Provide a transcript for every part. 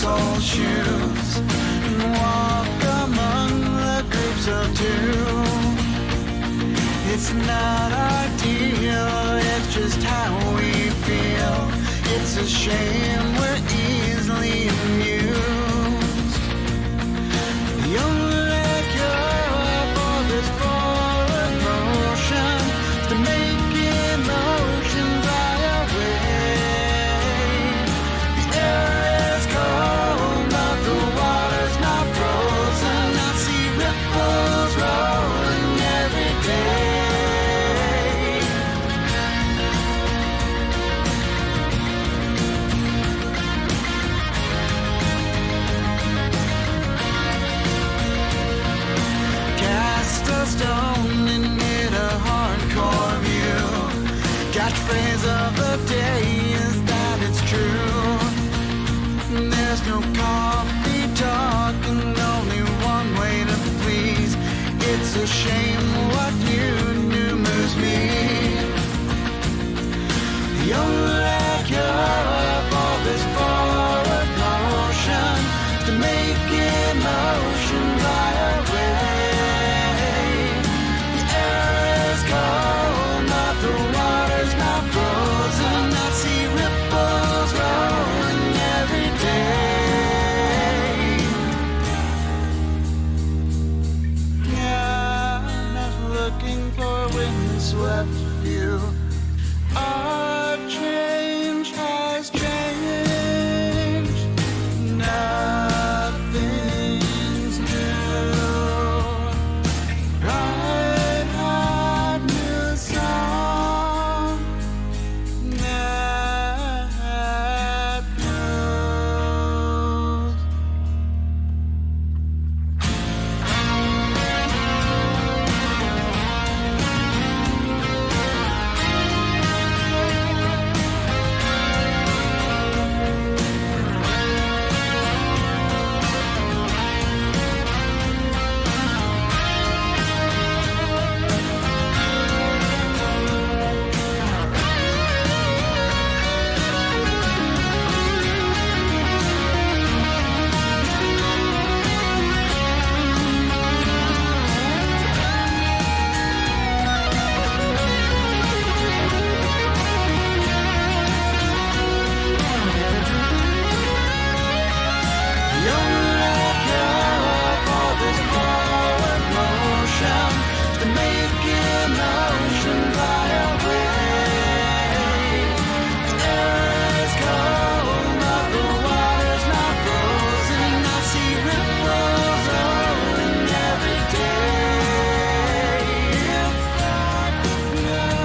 soul shoes and walk among the groups of two. It's not ideal, it's just how we feel. It's a shame we're easily amused. The only cure for this forward motion is to make emotion fly away. The air is cold, but the water's not frozen. I see ripples rolling every day. Cast a stone and get a hardcore view. Catchphrase of the day is that it's true. There's no coffee talk and only one way to please. It's a shame what you do moves me. The only cure for this forward motion is to make emotion fly away. The air is cold, but the water's not frozen. I see ripples rolling every day. Yeah, I'm not looking for a windswept view. Our change has changed. Nothing's new. Right heart, new song. That knows. The only cure for this forward motion is to make emotion fly away. The air is cold, but the water's not frozen. I see ripples rolling every day. If I could know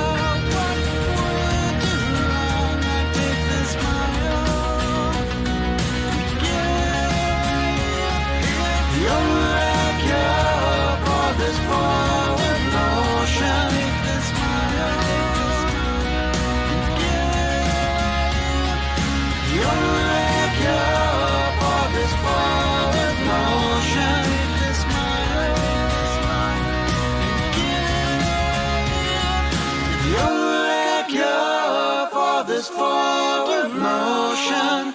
what would do wrong, I'd take this smile. The only cure for this forward motion is this smile. The only cure for this forward motion is this smile. The only cure for this forward motion.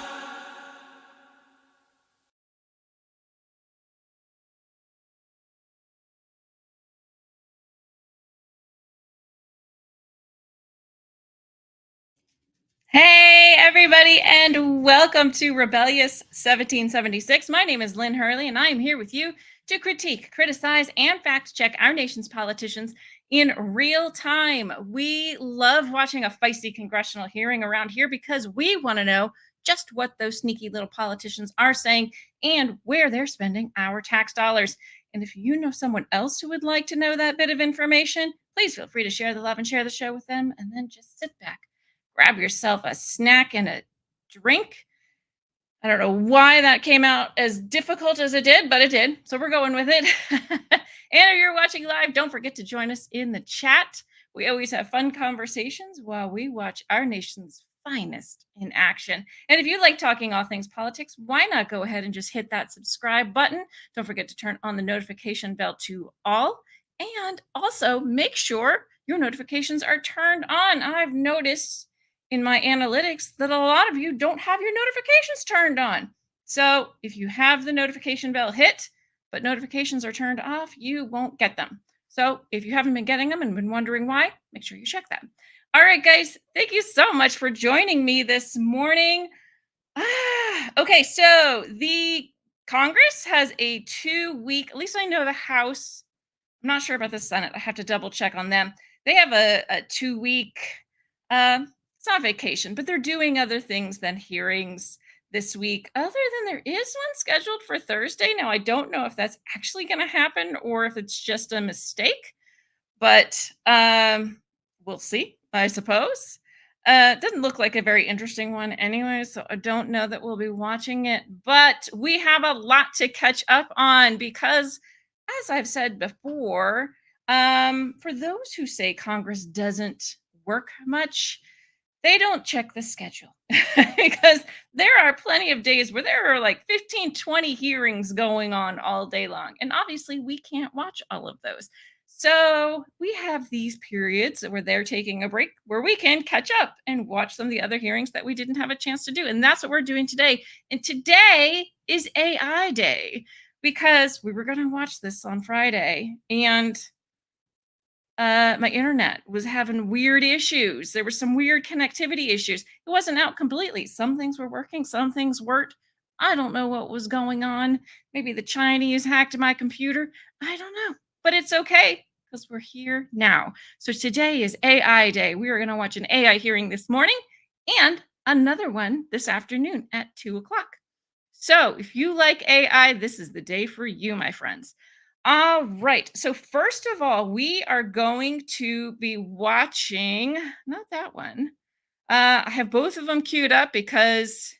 Hey, everybody, and welcome to Rebellious 1776. My name is Lynn Hurley, and I am here with you to critique, criticize, and fact check our nation's politicians in real time. We love watching a feisty congressional hearing around here because we want to know just what those sneaky little politicians are saying and where they're spending our tax dollars. And if you know someone else who would like to know that bit of information, please feel free to share the love and share the show with them, and then just sit back, grab yourself a snack and a drink. I don't know why that came out as difficult as it did, but it did. So we're going with it. And if you're watching live, don't forget to join us in the chat. We always have fun conversations while we watch our nation's finest in action. And if you like talking all things politics, why not go ahead and just hit that subscribe button? Don't forget to turn on the notification bell to all. And also make sure your notifications are turned on. I've noticed in my analytics that a lot of you don't have your notifications turned on. So if you have the notification bell hit, but notifications are turned off, you won't get them. So if you haven't been getting them and been wondering why, make sure you check that. All right, guys, thank you so much for joining me this morning. Okay, so the Congress has a 2-week, at least I know the House, I'm not sure about the Senate. I have to double check on them. They have a 2-week, it's not vacation, but they're doing other things than hearings this week. Other than there is one scheduled for Thursday. Now, I don't know if that's actually going to happen or if it's just a mistake, but we'll see, I suppose. It doesn't look like a very interesting one anyway, so I don't know that we'll be watching it. But we have a lot to catch up on because, as I've said before, for those who say Congress doesn't work much, they don't check the schedule because there are plenty of days where there are like 15, 20 hearings going on all day long. And obviously, we can't watch all of those. So we have these periods where they're taking a break where we can catch up and watch some of the other hearings that we didn't have a chance to do. And that's what we're doing today. And today is AI Day because we were going to watch this on Friday and my internet was having weird issues. There were some weird connectivity issues. It wasn't out completely. Some things were working, some things weren't. I don't know what was going on. Maybe the Chinese hacked my computer. I don't know. But it's okay because we're here now. So today is AI Day. We are going to watch an AI hearing this morning and another one this afternoon at 2 o'clock. So if you like AI, this is the day for you, my friends. All right. So first of all, we are going to be watching, not that one. I have both of them queued up because,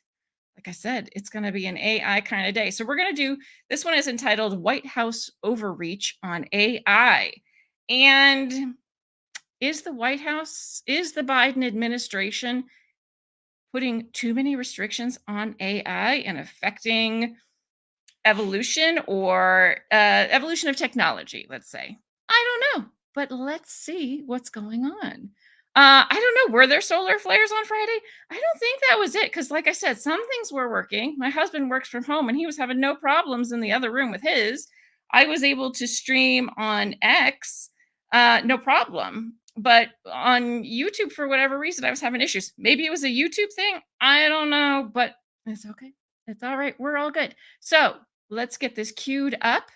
like I said, it's going to be an AI kind of day. So we're going to do, this one is entitled White House Overreach on AI. And is the White House, is the Biden administration putting too many restrictions on AI and affecting evolution or evolution of technology, let's say? I don't know, but let's see what's going on. I don't know. Were there solar flares on Friday? I don't think that was it. Because, like I said, some things were working. My husband works from home and he was having no problems in the other room with his. I was able to stream on X, no problem. But on YouTube, for whatever reason, I was having issues. Maybe it was a YouTube thing. I don't know, but it's okay. It's all right. We're all good. So let's get this queued up.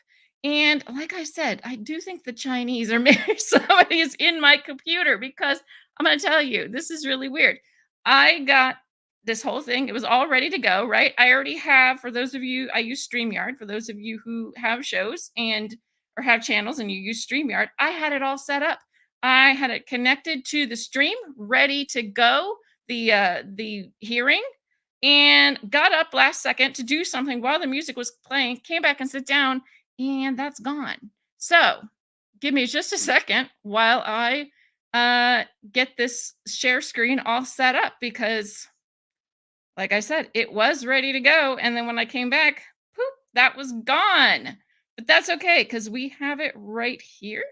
And like I said, I do think the Chinese or maybe somebody is in my computer because I'm going to tell you, this is really weird. I got this whole thing. It was all ready to go, right? I already have, for those of you, I use StreamYard. For those of you who have shows and or have channels and you use StreamYard, I had it all set up. I had it connected to the stream, ready to go, the hearing, and got up last second to do something while the music was playing, came back and sit down, and that's gone. So give me just a second while I get this share screen all set up because, like I said, it was ready to go. And then when I came back, poof, that was gone. But that's okay because we have it right here.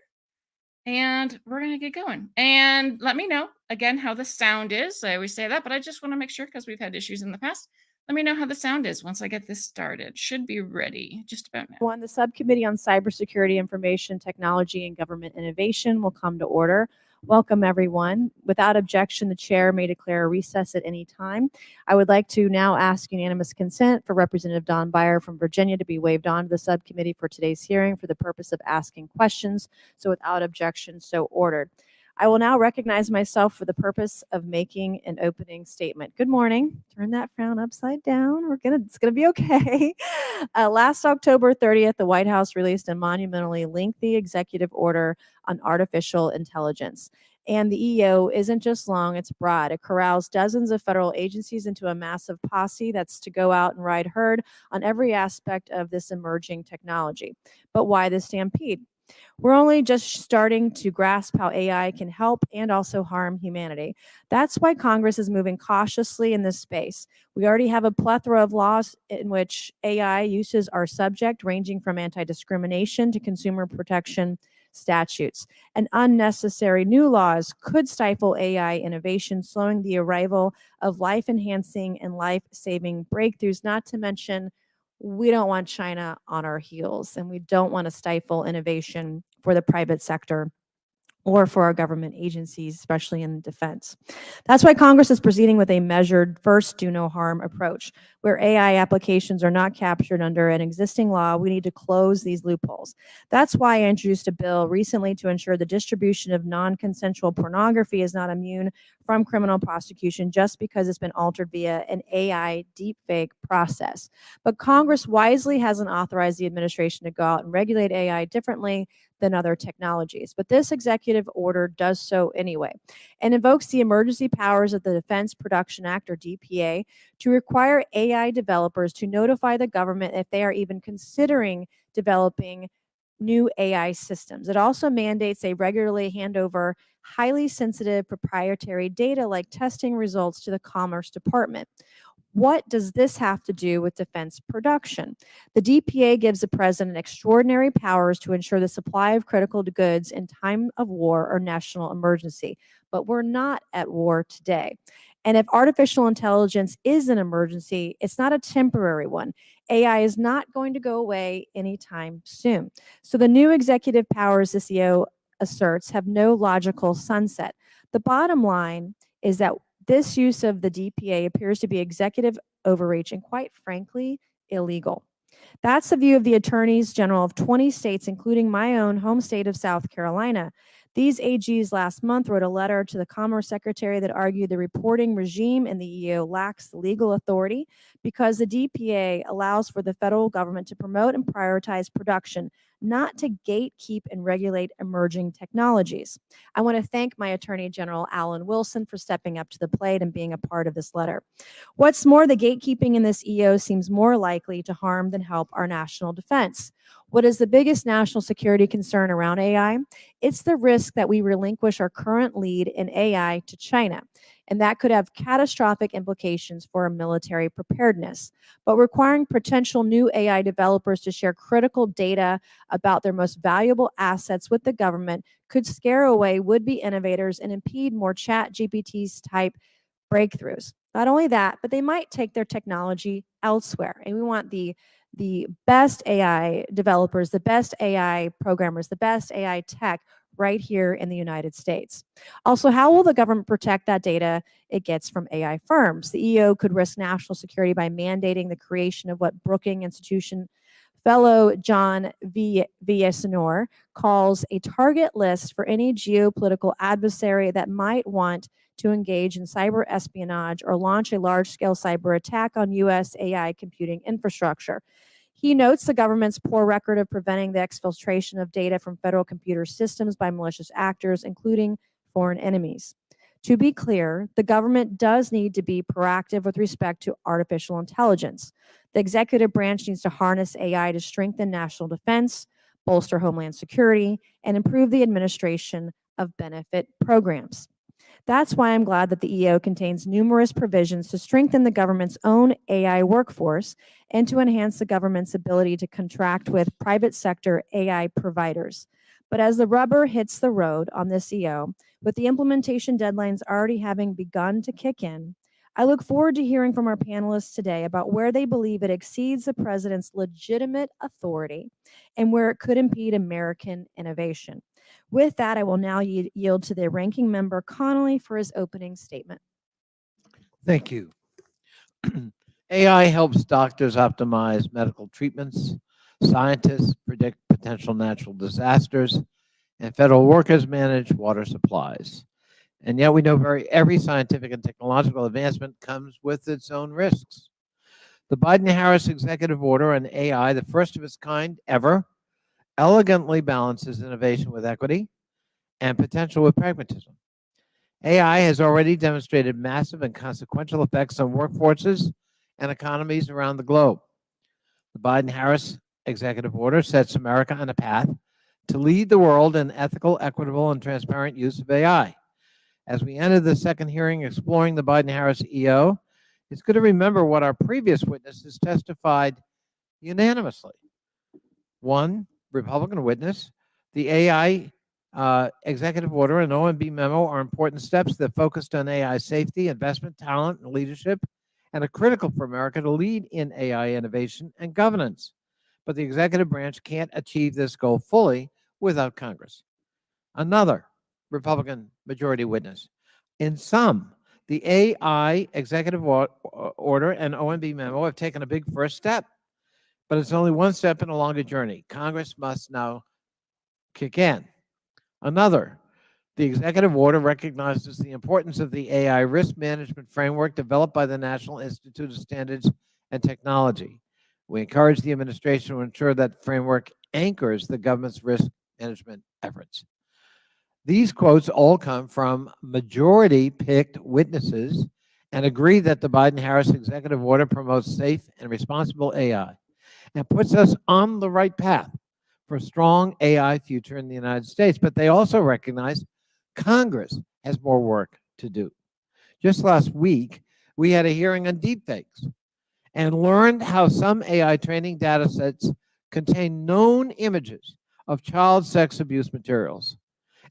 And we're going to get going. And let me know again how the sound is. I always say that, but I just want to make sure because we've had issues in the past. Let me know how the sound is once I get this started. Should be ready just about now. The Subcommittee on Cybersecurity, Information Technology, and Government Innovation will come to order. Welcome, everyone. Without objection, the chair may declare a recess at any time. I would like to now ask unanimous consent for Representative Don Beyer from Virginia to be waived on to the subcommittee for today's hearing for the purpose of asking questions. So without objection, so ordered. I will now recognize myself for the purpose of making an opening statement. Good morning. Turn that frown upside down. It's gonna be okay. Last October 30th, the White House released a monumentally lengthy executive order on artificial intelligence. And the EO isn't just long, it's broad. It corrals dozens of federal agencies into a massive posse that's to go out and ride herd on every aspect of this emerging technology. But why the stampede? We're only just starting to grasp how AI can help and also harm humanity. That's why Congress is moving cautiously in this space. We already have a plethora of laws in which AI uses are subject, ranging from anti-discrimination to consumer protection, statutes. And unnecessary new laws could stifle AI innovation, slowing the arrival of life-enhancing and life-saving breakthroughs, not to mention we don't want China on our heels, and we don't want to stifle innovation for the private sector or for our government agencies, especially in defense. That's why Congress is proceeding with a measured first do no harm approach. Where AI applications are not captured under an existing law, we need to close these loopholes. That's why I introduced a bill recently to ensure the distribution of non-consensual pornography is not immune from criminal prosecution just because it's been altered via an AI deepfake process. But Congress wisely hasn't authorized the administration to go out and regulate AI differently than other technologies. But this executive order does so anyway and invokes the emergency powers of the Defense Production Act, or DPA, to require AI developers to notify the government if they are even considering developing new AI systems. It also mandates they regularly hand over highly sensitive proprietary data like testing results to the Commerce Department. What does this have to do with defense production? The DPA gives the president extraordinary powers to ensure the supply of critical goods in time of war or national emergency. But we're not at war today. And if artificial intelligence is an emergency, it's not a temporary one. AI is not going to go away anytime soon. So the new executive powers the CEO asserts have no logical sunset. The bottom line is that this use of the DPA appears to be executive overreach and, quite frankly, illegal. That's the view of the attorneys general of 20 states, including my own home state of South Carolina. These AGs last month wrote a letter to the Commerce Secretary that argued the reporting regime in the EO lacks legal authority because the DPA allows for the federal government to promote and prioritize production, not to gatekeep and regulate emerging technologies. I want to thank my Attorney General, Alan Wilson, for stepping up to the plate and being a part of this letter. What's more, the gatekeeping in this EO seems more likely to harm than help our national defense. What is the biggest national security concern around AI? It's the risk that we relinquish our current lead in AI to China, and that could have catastrophic implications for our military preparedness. But requiring potential new AI developers to share critical data about their most valuable assets with the government could scare away would-be innovators and impede more ChatGPT's type breakthroughs. Not only that, but they might take their technology elsewhere. And we want the best AI developers, the best AI programmers, the best AI tech right here in the United States. Also, how will the government protect that data it gets from AI firms? The EO could risk national security by mandating the creation of what Brookings Institution fellow John Villasenor calls a target list for any geopolitical adversary that might want to engage in cyber espionage or launch a large-scale cyber attack on U.S. AI computing infrastructure. He notes the government's poor record of preventing the exfiltration of data from federal computer systems by malicious actors, including foreign enemies. To be clear, the government does need to be proactive with respect to artificial intelligence. The executive branch needs to harness AI to strengthen national defense, bolster homeland security, and improve the administration of benefit programs. That's why I'm glad that the EO contains numerous provisions to strengthen the government's own AI workforce and to enhance the government's ability to contract with private sector AI providers. But as the rubber hits the road on this EO, with the implementation deadlines already having begun to kick in, I look forward to hearing from our panelists today about where they believe it exceeds the president's legitimate authority and where it could impede American innovation. With that, I will now yield to the ranking member Connolly for his opening statement. Thank you. AI helps doctors optimize medical treatments, scientists predict potential natural disasters, and federal workers manage water supplies. And yet we know every scientific and technological advancement comes with its own risks. The Biden-Harris executive order on AI, the first of its kind ever, elegantly balances innovation with equity and potential with pragmatism. AI has already demonstrated massive and consequential effects on workforces and economies around the globe. The Biden-Harris executive order sets America on a path to lead the world in ethical, equitable, and transparent use of AI. As we enter the second hearing exploring the Biden-Harris EO, it's good to remember what our previous witnesses testified unanimously. One Republican witness The AI executive order and OMB memo are important steps that focused on AI safety, investment, talent, and leadership, and are critical for America to lead in AI innovation and governance. But the executive branch can't achieve this goal fully without Congress. Another Republican majority witness. In sum, the AI executive order and OMB memo have taken a big first step, but it's only one step in a longer journey. Congress must now kick in. Another, the executive order recognizes the importance of the AI risk management framework developed by the National Institute of Standards and Technology. We encourage the administration to ensure that framework anchors the government's risk management efforts. These quotes all come from majority-picked witnesses and agree that the Biden-Harris executive order promotes safe and responsible AI and puts us on the right path for a strong AI future in the United States. But they also recognize Congress has more work to do. Just last week, we had a hearing on deepfakes and learned how some AI training data sets contain known images of child sex abuse materials.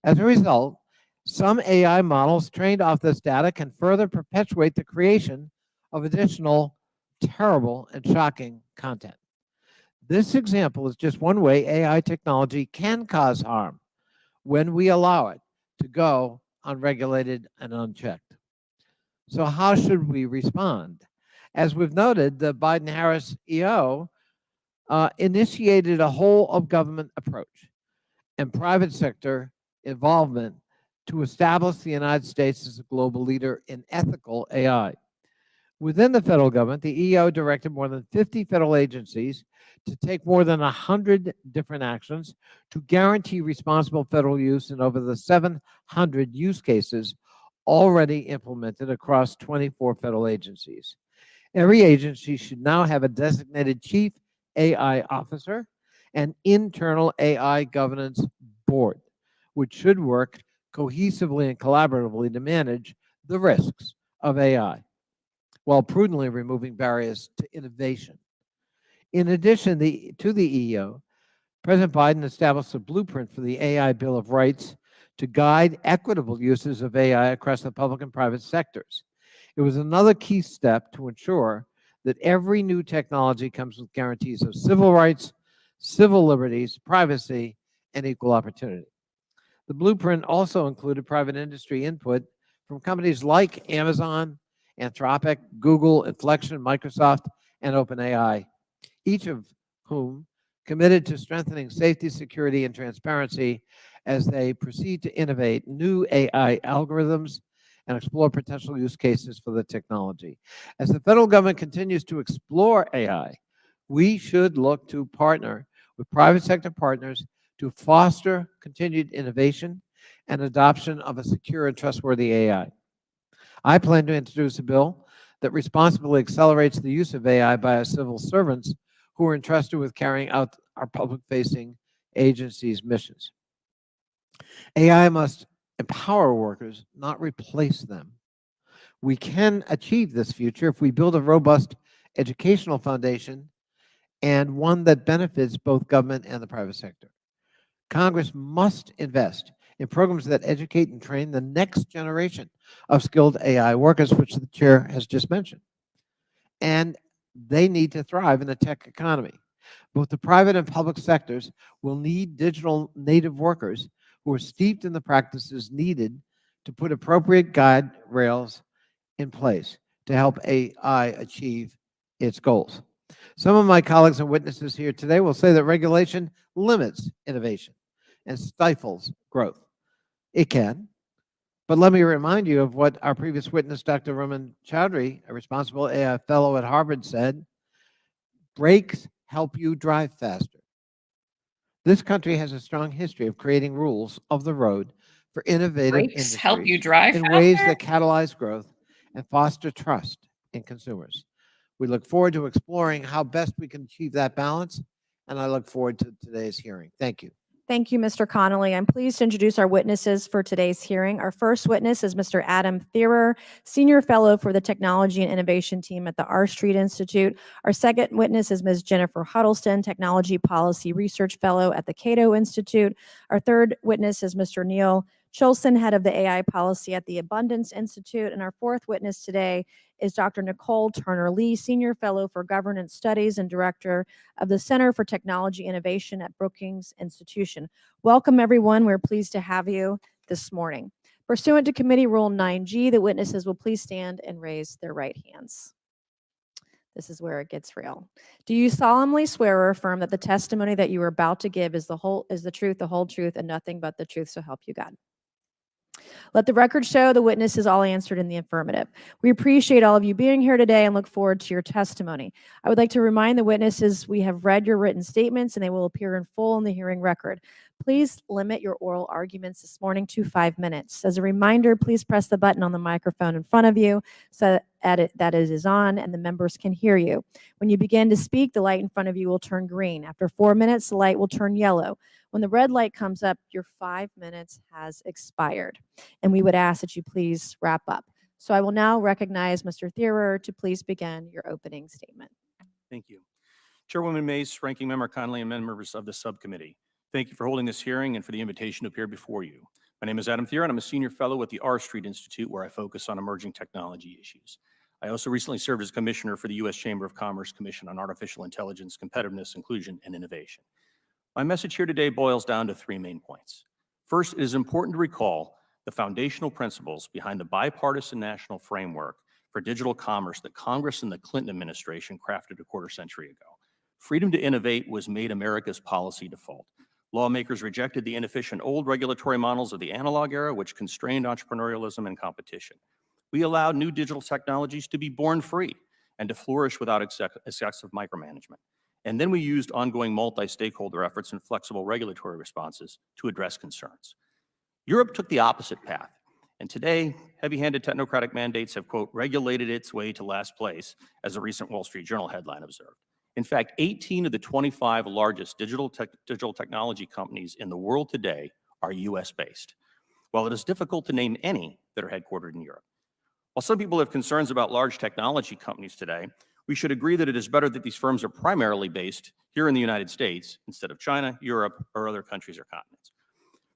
As a result, some AI models trained off this data can further perpetuate the creation of additional terrible and shocking content. This example is just one way AI technology can cause harm when we allow it to go unregulated and unchecked. So how should we respond? As we've noted, the Biden-Harris EO initiated a whole of government approach and private sector involvement to establish the United States as a global leader in ethical AI. Within the federal government, the EO directed more than 50 federal agencies to take more than 100 different actions to guarantee responsible federal use in over the 700 use cases already implemented across 24 federal agencies. Every agency should now have a designated chief AI officer and internal AI governance board, which should work cohesively and collaboratively to manage the risks of AI while prudently removing barriers to innovation. In addition to the EO, President Biden established a blueprint for the AI Bill of Rights to guide equitable uses of AI across the public and private sectors. It was another key step to ensure that every new technology comes with guarantees of civil rights, civil liberties, privacy, and equal opportunity. The blueprint also included private industry input from companies like Amazon, Anthropic, Google, Inflection, Microsoft, and OpenAI, each of whom committed to strengthening safety, security, and transparency as they proceed to innovate new AI algorithms and explore potential use cases for the technology. As the federal government continues to explore AI, we should look to partner with private sector partners to foster continued innovation and adoption of a secure and trustworthy AI. I plan to introduce a bill that responsibly accelerates the use of AI by our civil servants who are entrusted with carrying out our public-facing agencies' missions. AI must empower workers, not replace them. We can achieve this future if we build a robust educational foundation and one that benefits both government and the private sector. Congress must invest in programs that educate and train the next generation of skilled AI workers, which the chair has just mentioned. And they need to thrive in a tech economy. Both the private and public sectors will need digital native workers who are steeped in the practices needed to put appropriate guide rails in place to help AI achieve its goals. Some of my colleagues and witnesses here today will say that regulation limits innovation and stifles growth. It can, but let me remind you of what our previous witness, Dr. Raman Chowdhury, a responsible AI fellow at Harvard, said: brakes help you drive faster. This country has a strong history of creating rules of the road for innovative Brakes help you industries drive in faster? ways that catalyze growth and foster trust in consumers. We look forward to exploring how best we can achieve that balance, and I look forward to today's hearing. Thank you. Thank you, Mr. Connolly. I'm pleased to introduce our witnesses for today's hearing. Our first witness is Mr. Adam Thierer, Senior Fellow for the Technology and Innovation Team at the R Street Institute. Our second witness is Ms. Jennifer Huddleston, Technology Policy Research Fellow at the Cato Institute. Our third witness is Mr. Neil Chilson, Head of the AI Policy at the Abundance Institute. And our fourth witness today is Dr. Nicole Turner-Lee, Senior Fellow for Governance Studies and Director of the Center for Technology Innovation at Brookings Institution. Welcome, everyone. We're pleased to have you this morning. Pursuant to Committee Rule 9G, the witnesses will please stand and raise their right hands. This is where it gets real. Do you solemnly swear or affirm that the testimony that you are about to give is the truth, the whole truth, and nothing but the truth, so help you God? Let the record show the witnesses all answered in the affirmative. We appreciate all of you being here today and look forward to your testimony. I would like to remind the witnesses we have read your written statements and they will appear in full in the hearing record. Please limit your oral arguments this morning to 5 minutes. As a reminder, please press the button on the microphone in front of you so that it is on and the members can hear you. When you begin to speak, the light in front of you will turn green. After 4 minutes, the light will turn yellow. When the red light comes up, your 5 minutes has expired, and we would ask that you please wrap up. So I will now recognize Mr. Thierer to please begin your opening statement. Thank you. Chairwoman Mace, Ranking Member Connolly, and members of the subcommittee, thank you for holding this hearing and for the invitation to appear before you. My name is Adam Thierer, and I'm a senior fellow at the R Street Institute, where I focus on emerging technology issues. I also recently served as commissioner for the U.S. Chamber of Commerce Commission on Artificial Intelligence, Competitiveness, Inclusion, and Innovation. My message here today boils down to 3 main points. First, it is important to recall the foundational principles behind the bipartisan national framework for digital commerce that Congress and the Clinton administration crafted a quarter century ago. Freedom to innovate was made America's policy default. Lawmakers rejected the inefficient old regulatory models of the analog era, which constrained entrepreneurialism and competition. We allowed new digital technologies to be born free and to flourish without excessive micromanagement. And then we used ongoing multi-stakeholder efforts and flexible regulatory responses to address concerns. Europe took the opposite path. And today, heavy-handed technocratic mandates have, quote, regulated its way to last place, as a recent Wall Street Journal headline observed. In fact, 18 of the 25 largest digital technology companies in the world today are US-based, while it is difficult to name any that are headquartered in Europe. While some people have concerns about large technology companies today, we should agree that it is better that these firms are primarily based here in the United States instead of China, Europe, or other countries or continents.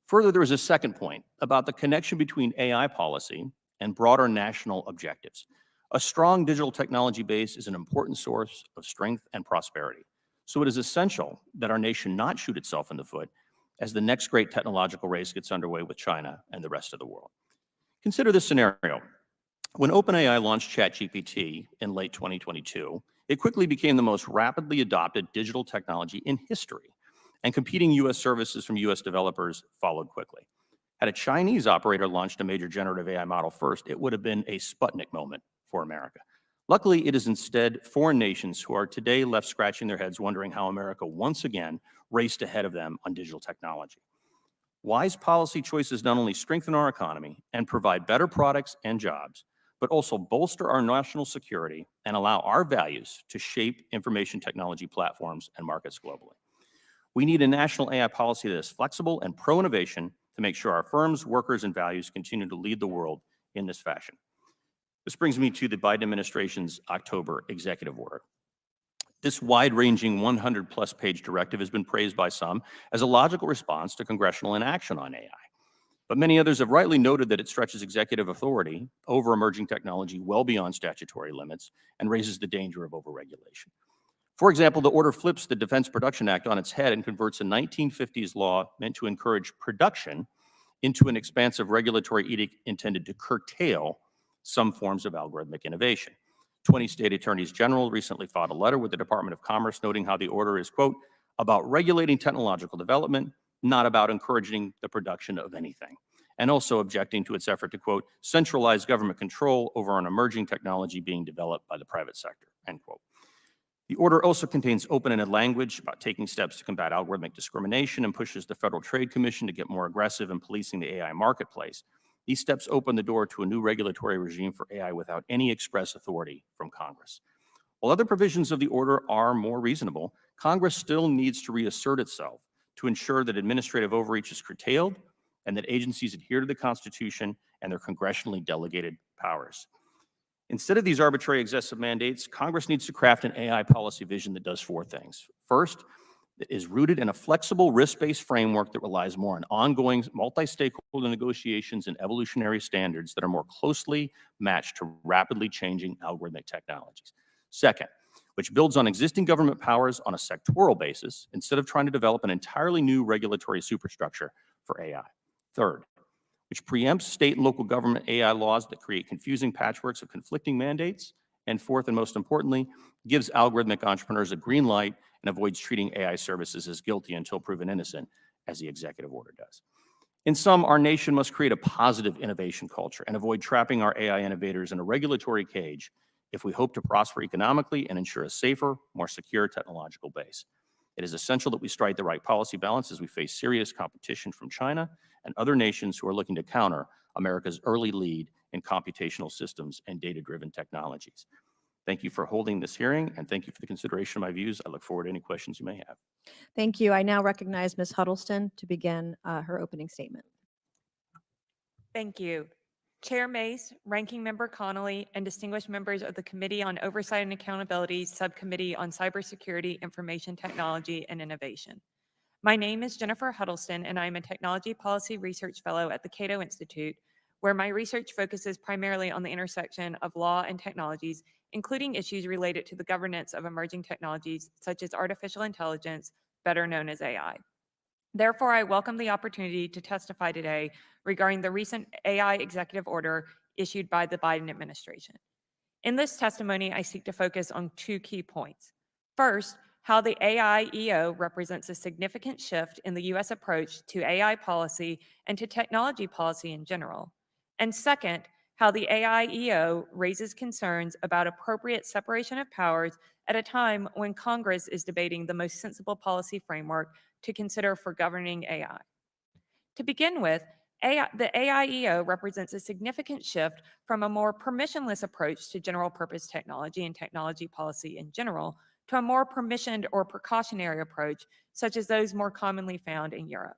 Further, there is a second point about the connection between AI policy and broader national objectives. A strong digital technology base is an important source of strength and prosperity. So it is essential that our nation not shoot itself in the foot as the next great technological race gets underway with China and the rest of the world. Consider this scenario. When OpenAI launched ChatGPT in late 2022, it quickly became the most rapidly adopted digital technology in history, and competing US services from US developers followed quickly. Had a Chinese operator launched a major generative AI model first, it would have been a Sputnik moment for America. Luckily, it is instead foreign nations who are today left scratching their heads wondering how America once again raced ahead of them on digital technology. Wise policy choices not only strengthen our economy and provide better products and jobs, but also bolster our national security and allow our values to shape information technology platforms and markets globally. We need a national AI policy that is flexible and pro-innovation to make sure our firms, workers, and values continue to lead the world in this fashion. This brings me to the Biden administration's October executive order. This wide-ranging 100-plus page directive has been praised by some as a logical response to congressional inaction on AI. But many others have rightly noted that it stretches executive authority over emerging technology well beyond statutory limits and raises the danger of overregulation. For example, the order flips the Defense Production Act on its head and converts a 1950s law meant to encourage production into an expansive regulatory edict intended to curtail some forms of algorithmic innovation. 20 state attorneys general recently filed a letter with the Department of Commerce noting how the order is, quote, about regulating technological development, not about encouraging the production of anything, and also objecting to its effort to, quote, centralize government control over an emerging technology being developed by the private sector, end quote. The order also contains open-ended language about taking steps to combat algorithmic discrimination and pushes the Federal Trade Commission to get more aggressive in policing the AI marketplace. These steps open the door to a new regulatory regime for AI without any express authority from Congress. While other provisions of the order are more reasonable, Congress still needs to reassert itself to ensure that administrative overreach is curtailed and that agencies adhere to the Constitution and their congressionally delegated powers. Instead of these arbitrary excessive mandates, Congress needs to craft an AI policy vision that does four things. First, that is rooted in a flexible, risk-based framework that relies more on ongoing multi-stakeholder negotiations and evolutionary standards that are more closely matched to rapidly changing algorithmic technologies. Second, which builds on existing government powers on a sectoral basis instead of trying to develop an entirely new regulatory superstructure for AI. Third, which preempts state and local government AI laws that create confusing patchworks of conflicting mandates. And fourth, and most importantly, gives algorithmic entrepreneurs a green light and avoids treating AI services as guilty until proven innocent, as the executive order does. In sum, our nation must create a positive innovation culture and avoid trapping our AI innovators in a regulatory cage if we hope to prosper economically and ensure a safer, more secure technological base. It is essential that we strike the right policy balance as we face serious competition from China and other nations who are looking to counter America's early lead in computational systems and data-driven technologies. Thank you for holding this hearing, and thank you for the consideration of my views. I look forward to any questions you may have. Thank you. I now recognize Ms. Huddleston to begin her opening statement. Thank you. Chair Mace, Ranking Member Connolly, and distinguished members of the Committee on Oversight and Accountability, Subcommittee on Cybersecurity, Information Technology, and Innovation. My name is Jennifer Huddleston, and I am a Technology Policy Research Fellow at the Cato Institute, where my research focuses primarily on the intersection of law and technologies, including issues related to the governance of emerging technologies such as artificial intelligence, better known as AI. Therefore, I welcome the opportunity to testify today regarding the recent AI executive order issued by the Biden administration. In this testimony, I seek to focus on two key points. First, how the AIEO represents a significant shift in the U.S. approach to AI policy and to technology policy in general. And second, how the AIEO raises concerns about appropriate separation of powers at a time when Congress is debating the most sensible policy framework to consider for governing AI. To begin with, the AIEO represents a significant shift from a more permissionless approach to general purpose technology and technology policy in general to a more permissioned or precautionary approach, such as those more commonly found in Europe.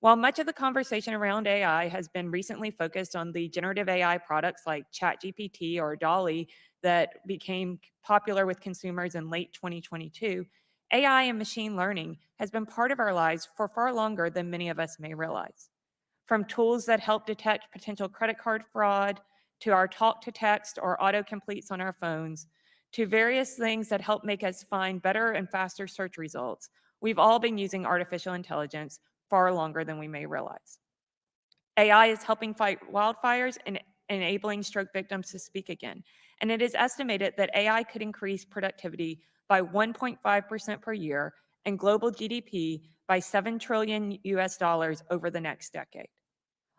While much of the conversation around AI has been recently focused on the generative AI products like ChatGPT or DALL-E that became popular with consumers in late 2022, AI and machine learning has been part of our lives for far longer than many of us may realize. From tools that help detect potential credit card fraud, to our talk-to-text or autocompletes on our phones, to various things that help make us find better and faster search results, we've all been using artificial intelligence far longer than we may realize. AI is helping fight wildfires and enabling stroke victims to speak again. And it is estimated that AI could increase productivity by 1.5% per year and global GDP by $7 trillion over the next decade.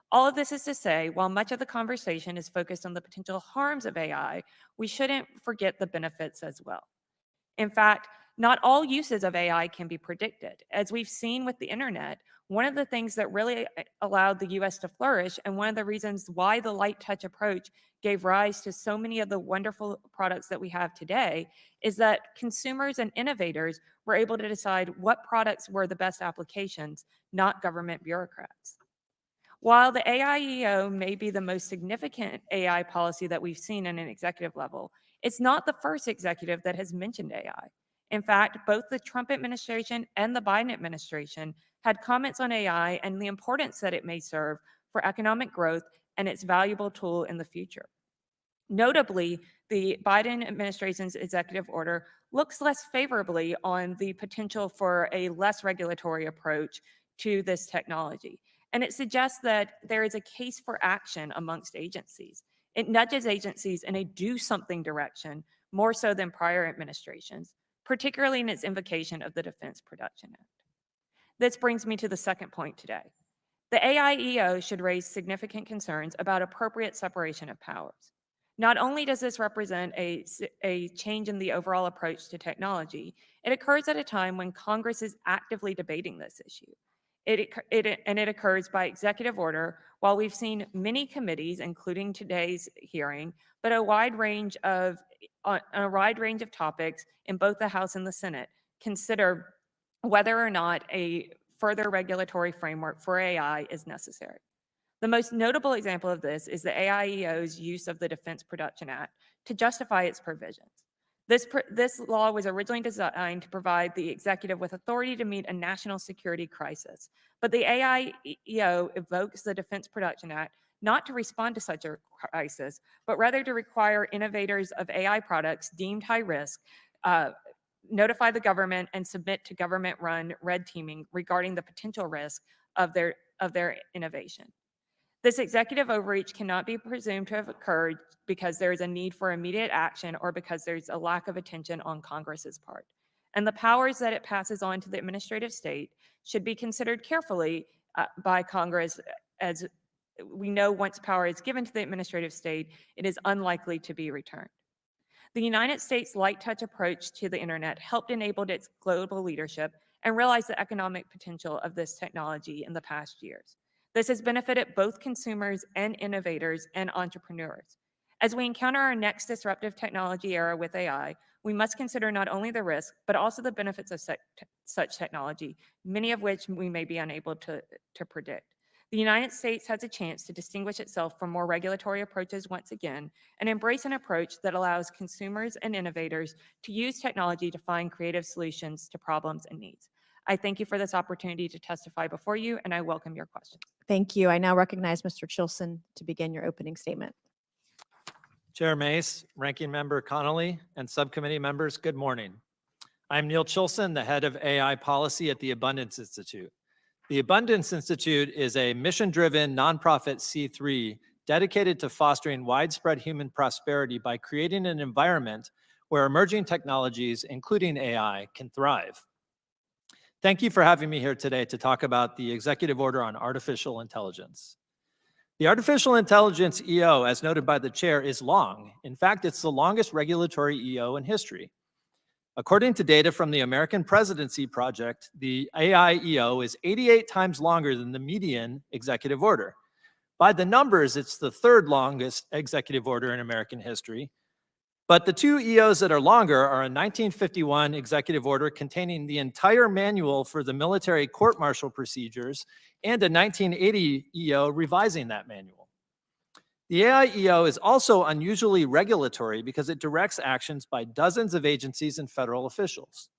All of this is to say, while much of the conversation is focused on the potential harms of AI, we shouldn't forget the benefits as well. In fact, not all uses of AI can be predicted. As we've seen with the internet, one of the things that really allowed the US to flourish, and one of the reasons why the light touch approach gave rise to so many of the wonderful products that we have today, is that consumers and innovators were able to decide what products were the best applications, not government bureaucrats. While the AIEO may be the most significant AI policy that we've seen in an executive level, it's not the first executive that has mentioned AI. In fact, both the Trump administration and the Biden administration had comments on AI and the importance that it may serve for economic growth and its valuable tool in the future. Notably, the Biden administration's executive order looks less favorably on the potential for a less regulatory approach to this technology. And it suggests that there is a case for action amongst agencies. It nudges agencies in a do something direction more so than prior administrations, particularly in its invocation of the Defense Production Act. This brings me to the second point today. The AIEO should raise significant concerns about appropriate separation of powers. Not only does this represent a change in the overall approach to technology, it occurs at a time when Congress is actively debating this issue. It occurs by executive order, while we've seen many committees, including today's hearing, but a wide range of topics in both the House and the Senate consider whether or not a further regulatory framework for AI is necessary. The most notable example of this is the AIEO's use of the Defense Production Act to justify its provisions. This law was originally designed to provide the executive with authority to meet a national security crisis, but the AIEO evokes the Defense Production Act not to respond to such a crisis, but rather to require innovators of AI products deemed high risk notify the government and submit to government-run red teaming regarding the potential risk of their innovation. This executive overreach cannot be presumed to have occurred because there is a need for immediate action or because there's a lack of attention on Congress's part. And the powers that it passes on to the administrative state should be considered carefully by Congress, as we know once power is given to the administrative state, it is unlikely to be returned. The United States' light touch approach to the internet helped enable its global leadership and realize the economic potential of this technology in the past years. This has benefited both consumers and innovators and entrepreneurs. As we encounter our next disruptive technology era with AI, we must consider not only the risk, but also the benefits of such technology, many of which we may be unable to predict. The United States has a chance to distinguish itself from more regulatory approaches once again and embrace an approach that allows consumers and innovators to use technology to find creative solutions to problems and needs. I thank you for this opportunity to testify before you, and I welcome your questions. Thank you. I now recognize Mr. Chilson to begin your opening statement. Chair Mace, Ranking Member Connolly, and subcommittee members, good morning. I'm Neil Chilson, the head of AI policy at the Abundance Institute. The Abundance Institute is a mission-driven nonprofit C3 dedicated to fostering widespread human prosperity by creating an environment where emerging technologies, including AI, can thrive. Thank you for having me here today to talk about the executive order on artificial intelligence. The artificial intelligence EO, as noted by the chair, is long. In fact, it's the longest regulatory EO in history. According to data from the American Presidency Project, the AI EO is 88 times longer than the median executive order. By the numbers, it's the third longest executive order in American history. But the two EOs that are longer are a 1951 executive order containing the entire manual for the military court-martial procedures and a 1980 EO revising that manual. The AI EO is also unusually regulatory because it directs actions by dozens of agencies and federal officials.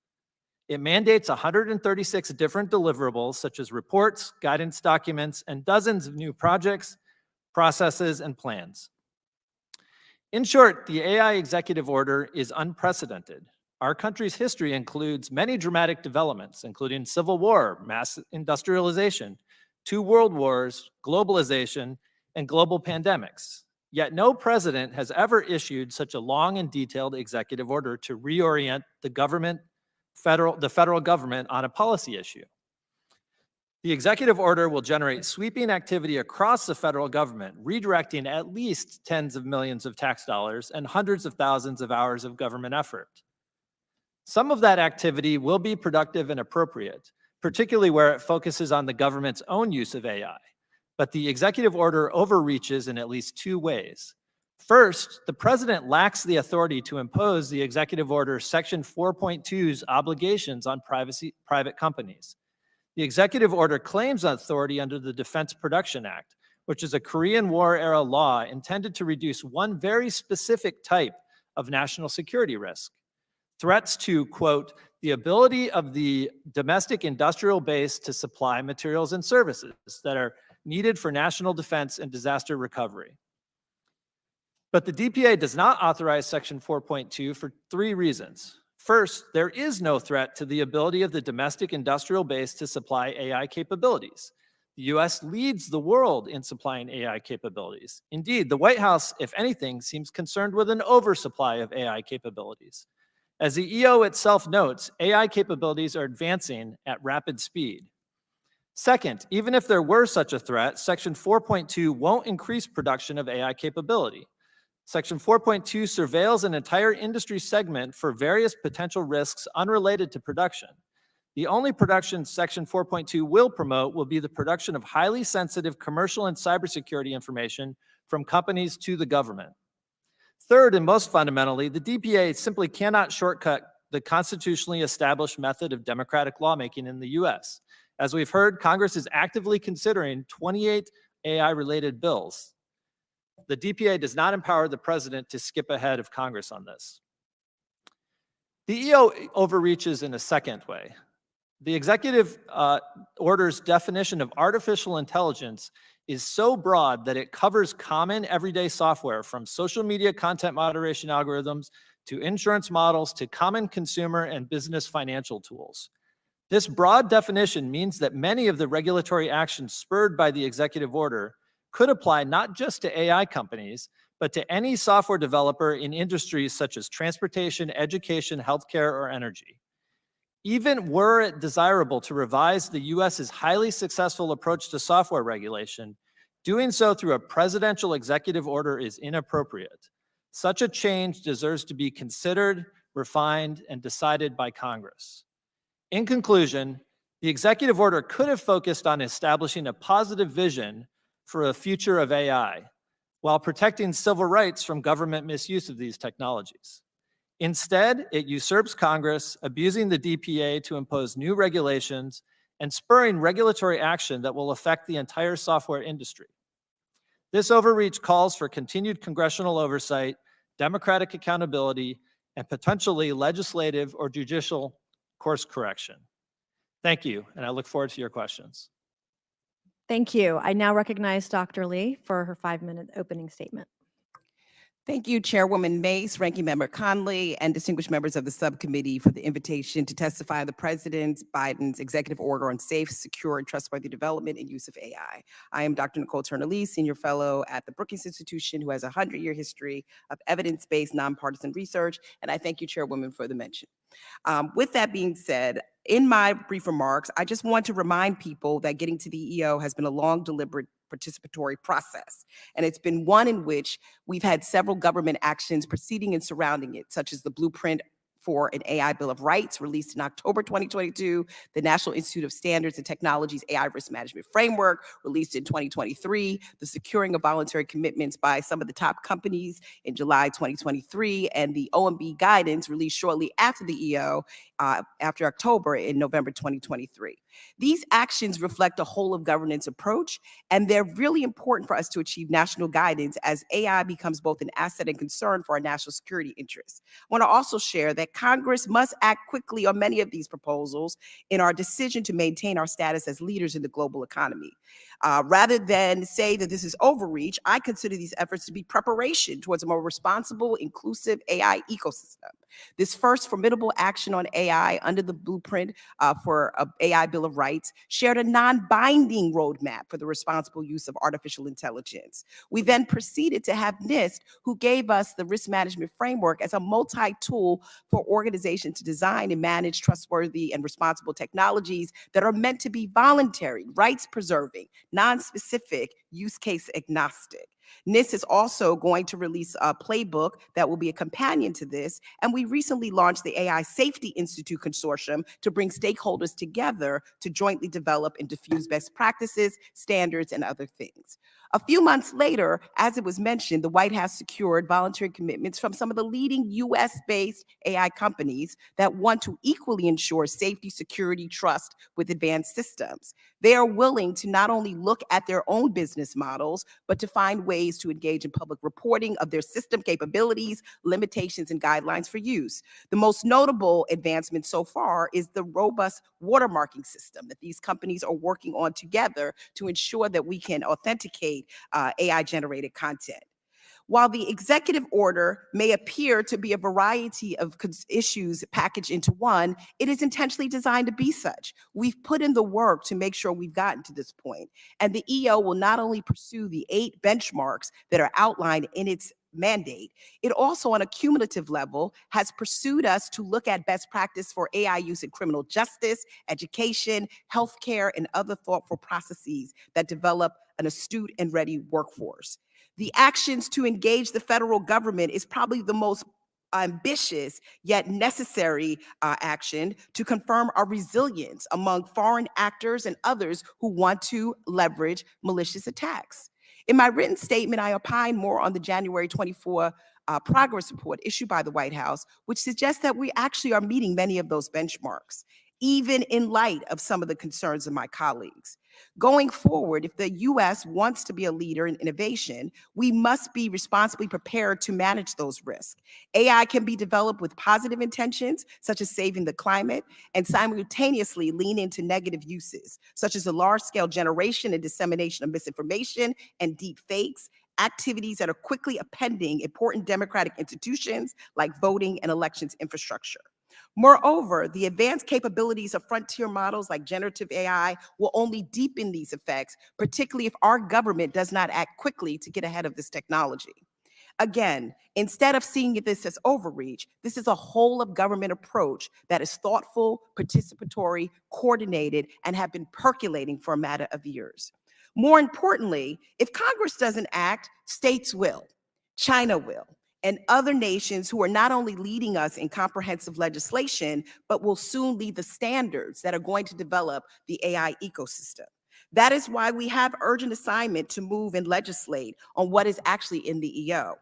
It mandates 136 different deliverables, such as reports, guidance documents, and dozens of new projects, processes, and plans. In short, the AI executive order is unprecedented. Our country's history includes many dramatic developments, including civil war, mass industrialization, 2 world wars, globalization, and global pandemics. Yet no president has ever issued such a long and detailed executive order to reorient the federal government on a policy issue. The executive order will generate sweeping activity across the federal government, redirecting at least tens of millions of tax dollars and hundreds of thousands of hours of government effort. Some of that activity will be productive and appropriate, particularly where it focuses on the government's own use of AI. But the executive order overreaches in at least 2 ways. First, the president lacks the authority to impose the executive order section 4.2's obligations on private companies. The executive order claims authority under the Defense Production Act, which is a Korean War-era law intended to reduce one very specific type of national security risk: threats to, quote, the ability of the domestic industrial base to supply materials and services that are needed for national defense and disaster recovery. But the DPA does not authorize Section 4.2 for 3 reasons. First, there is no threat to the ability of the domestic industrial base to supply AI capabilities. The U.S. leads the world in supplying AI capabilities. Indeed, the White House, if anything, seems concerned with an oversupply of AI capabilities. As the EO itself notes, AI capabilities are advancing at rapid speed. Second, even if there were such a threat, Section 4.2 won't increase production of AI capability. Section 4.2 surveils an entire industry segment for various potential risks unrelated to production. The only production Section 4.2 will promote will be the production of highly sensitive commercial and cybersecurity information from companies to the government. Third, and most fundamentally, the DPA simply cannot shortcut the constitutionally established method of democratic lawmaking in the U.S. As we've heard, Congress is actively considering 28 AI-related bills. The DPA does not empower the president to skip ahead of Congress on this. The EO overreaches in a second way. The executive order's definition of artificial intelligence is so broad that it covers common everyday software, from social media content moderation algorithms to insurance models to common consumer and business financial tools. This broad definition means that many of the regulatory actions spurred by the executive order could apply not just to AI companies, but to any software developer in industries such as transportation, education, healthcare, or energy. Even were it desirable to revise the US's highly successful approach to software regulation, doing so through a presidential executive order is inappropriate. Such a change deserves to be considered, refined, and decided by Congress. In conclusion, the executive order could have focused on establishing a positive vision for a future of AI, while protecting civil rights from government misuse of these technologies. Instead, it usurps Congress, abusing the DPA to impose new regulations and spurring regulatory action that will affect the entire software industry. This overreach calls for continued congressional oversight, democratic accountability, and potentially legislative or judicial course correction. Thank you, and I look forward to your questions. Thank you. I now recognize Dr. Lee for her 5-minute opening statement. Thank you, Chairwoman Mace, Ranking Member Conley, and distinguished members of the subcommittee for the invitation to testify on the President Biden's executive order on safe, secure, and trustworthy development and use of AI. I am Dr. Nicole Turner-Lee, Senior Fellow at the Brookings Institution, who has a 100-year history of evidence-based nonpartisan research, and I thank you, Chairwoman, for the mention. With that being said, in my brief remarks, I just want to remind people that getting to the EO has been a long, deliberate, participatory process. And it's been one in which we've had several government actions preceding and surrounding it, such as the blueprint for an AI Bill of Rights released in October 2022, the National Institute of Standards and Technology's AI Risk Management Framework released in 2023, the securing of voluntary commitments by some of the top companies in July 2023, and the OMB guidance released shortly after the EO, after October in November 2023. These actions reflect a whole of governance approach, and they're really important for us to achieve national guidance as AI becomes both an asset and concern for our national security interests. I want to also share that Congress must act quickly on many of these proposals in our decision to maintain our status as leaders in the global economy. Rather than say that this is overreach, I consider these efforts to be preparation towards a more responsible, inclusive AI ecosystem. This first formidable action on AI under the blueprint for an AI Bill of Rights shared a non-binding roadmap for the responsible use of artificial intelligence. We then proceeded to have NIST, who gave us the risk management framework as a multi-tool for organizations to design and manage trustworthy and responsible technologies that are meant to be voluntary, rights-preserving, non-specific, use case agnostic. NIST is also going to release a playbook that will be a companion to this, and we recently launched the AI Safety Institute Consortium to bring stakeholders together to jointly develop and diffuse best practices, standards, and other things. A few months later, as it was mentioned, the White House secured voluntary commitments from some of the leading US-based AI companies that want to equally ensure safety, security, trust with advanced systems. They are willing to not only look at their own business models, but to find ways to engage in public reporting of their system capabilities, limitations, and guidelines for use. The most notable advancement so far is the robust watermarking system that these companies are working on together to ensure that we can authenticate AI-generated content. While the executive order may appear to be a variety of issues packaged into one, it is intentionally designed to be such. We've put in the work to make sure we've gotten to this point, and the EO will not only pursue the 8 benchmarks that are outlined in its mandate, it also on a cumulative level has pursued us to look at best practice for AI use in criminal justice, education, healthcare, and other thoughtful processes that develop an astute and ready workforce. The actions to engage the federal government is probably the most ambitious yet necessary action to confirm our resilience among foreign actors and others who want to leverage malicious attacks. In my written statement, I opine more on the January 24 progress report issued by the White House, which suggests that we actually are meeting many of those benchmarks. even in light of some of the concerns of my colleagues. Going forward, if the U.S. wants to be a leader in innovation, we must be responsibly prepared to manage those risks. AI can be developed with positive intentions, such as saving the climate, and simultaneously lean into negative uses, such as the large-scale generation and dissemination of misinformation and deep fakes, activities that are quickly appending important democratic institutions like voting and elections infrastructure. Moreover, the advanced capabilities of frontier models like generative AI will only deepen these effects, particularly if our government does not act quickly to get ahead of this technology. Again, instead of seeing this as overreach, this is a whole of government approach that is thoughtful, participatory, coordinated, and have been percolating for a matter of years. More importantly, if Congress doesn't act, states will, China will, and other nations who are not only leading us in comprehensive legislation, but will soon lead the standards that are going to develop the AI ecosystem. That is why we have urgent assignment to move and legislate on what is actually in the EO.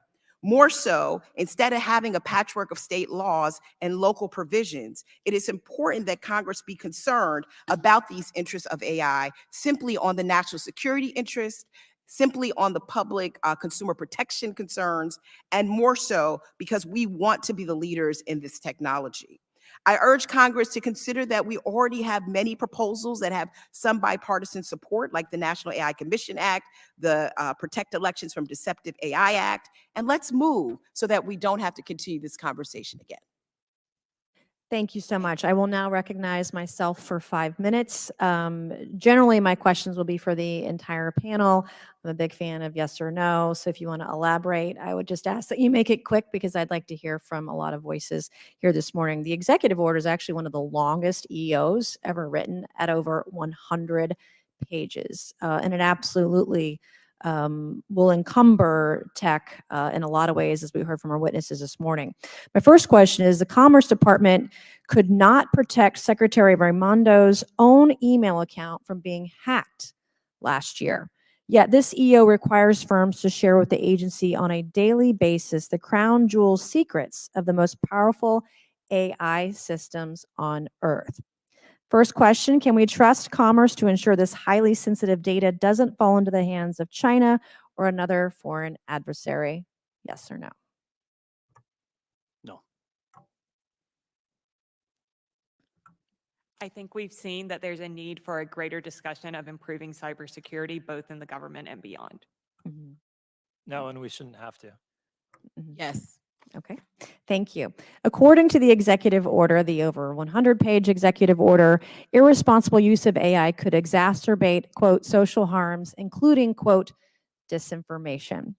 More so, instead of having a patchwork of state laws and local provisions, it is important that Congress be concerned about these interests of AI simply on the national security interest, simply on the public consumer protection concerns, and more so because we want to be the leaders in this technology. I urge Congress to consider that we already have many proposals that have some bipartisan support, like the National AI Commission Act, the Protect Elections from Deceptive AI Act, and let's move so that we don't have to continue this conversation again. Thank you so much. I will now recognize myself for 5 minutes. Generally, my questions will be for the entire panel. I'm a big fan of yes or no, so if you want to elaborate, I would just ask that you make it quick because I'd like to hear from a lot of voices here this morning. The executive order is actually one of the longest EOs ever written at over 100 pages, and it absolutely will encumber tech in a lot of ways, as we heard from our witnesses this morning. My first question is, the Commerce Department could not protect Secretary Raimondo's own email account from being hacked last year. Yet this EO requires firms to share with the agency on a daily basis the crown jewel secrets of the most powerful AI systems on Earth. First question, can we trust Commerce to ensure this highly sensitive data doesn't fall into the hands of China or another foreign adversary? Yes or no? No. I think we've seen that there's a need for a greater discussion of improving cybersecurity, both in the government and beyond. Mhm. No, and we shouldn't have to. Mhm. Yes. Okay, thank you. According to the executive order, the over 100-page executive order, irresponsible use of AI could exacerbate, quote, social harms, including, quote, disinformation.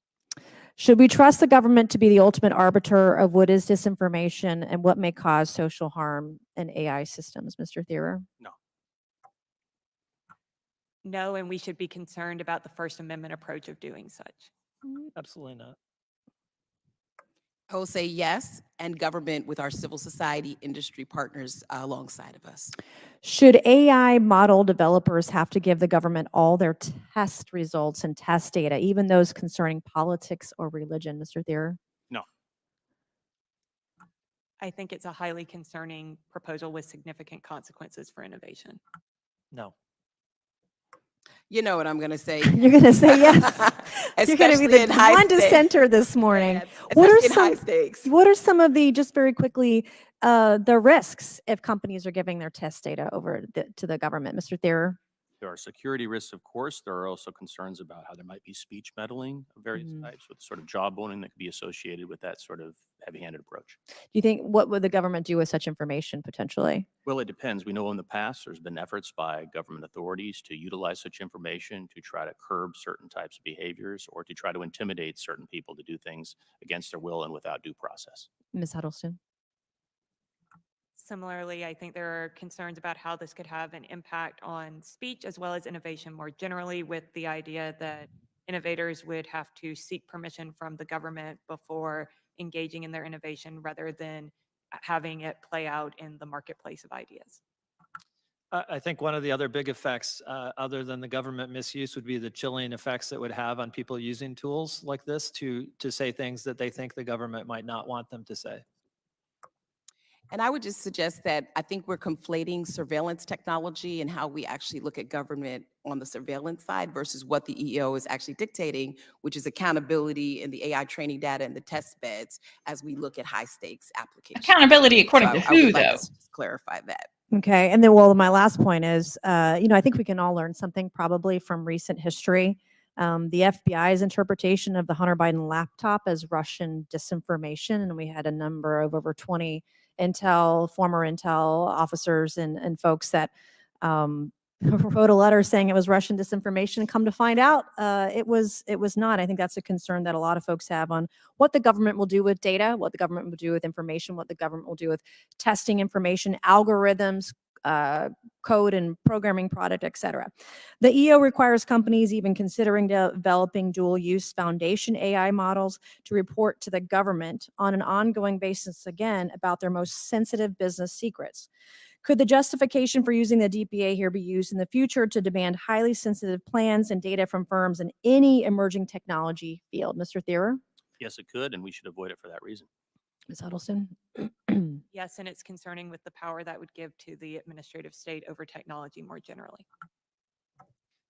Should we trust the government to be the ultimate arbiter of what is disinformation and what may cause social harm in AI systems? Mr. Thierer? No. No, and we should be concerned about the First Amendment approach of doing such. Absolutely not. I will say yes, and government with our civil society industry partners alongside of us. Should AI model developers have to give the government all their test results and test data, even those concerning politics or religion? Mr. Thierer? No. I think it's a highly concerning proposal with significant consequences for innovation. No. You know what I'm going to say. You're going to say yes. You're going to be Especially in the high one stakes. dissenter this morning. Yes, What are especially in high some? stakes. What are some of the, just very quickly, the risks if companies are giving their test data over to the government? Mr. Thierer? There are security risks, of course. There are also concerns about how there might be speech meddling of various types with sort of jawboning that could be associated with that sort of heavy-handed approach. Do you think, what would the government do with such information potentially? Well, it depends. We know in the past there's been efforts by government authorities to utilize such information to try to curb certain types of behaviors or to try to intimidate certain people to do things against their will and without due process. Ms. Huddleston? Similarly, I think there are concerns about how this could have an impact on speech as well as innovation more generally, with the idea that innovators would have to seek permission from the government before engaging in their innovation rather than having it play out in the marketplace of ideas. I think one of the other big effects, other than the government misuse, would be the chilling effects it would have on people using tools like this to say things that they think the government might not want them to say. And I would just suggest that I think we're conflating surveillance technology and how we actually look at government on the surveillance side versus what the EO is actually dictating, which is accountability in the AI training data and the test beds as we look at high stakes applications. Accountability So according to I who, would like though? us to just clarify that. Okay. And then, well, my last point is, I think we can all learn something probably from recent history. The FBI's interpretation of the Hunter Biden laptop as Russian disinformation, and we had a number of over 20 former Intel officers and folks that wrote a letter saying it was Russian disinformation. Come to find out, it was not. I think that's a concern that a lot of folks have on what the government will do with data, what the government will do with information, what the government will do with testing information, algorithms, code and programming product, et cetera. The EO requires companies even considering developing dual-use foundation AI models to report to the government on an ongoing basis, again, about their most sensitive business secrets. Could the justification for using the DPA here be used in the future to demand highly sensitive plans and data from firms in any emerging technology field? Mr. Thierer? Yes, it could, and we should avoid it for that reason. Ms. Huddleston? Yes, and it's concerning with the power that would give to the administrative state over technology more generally.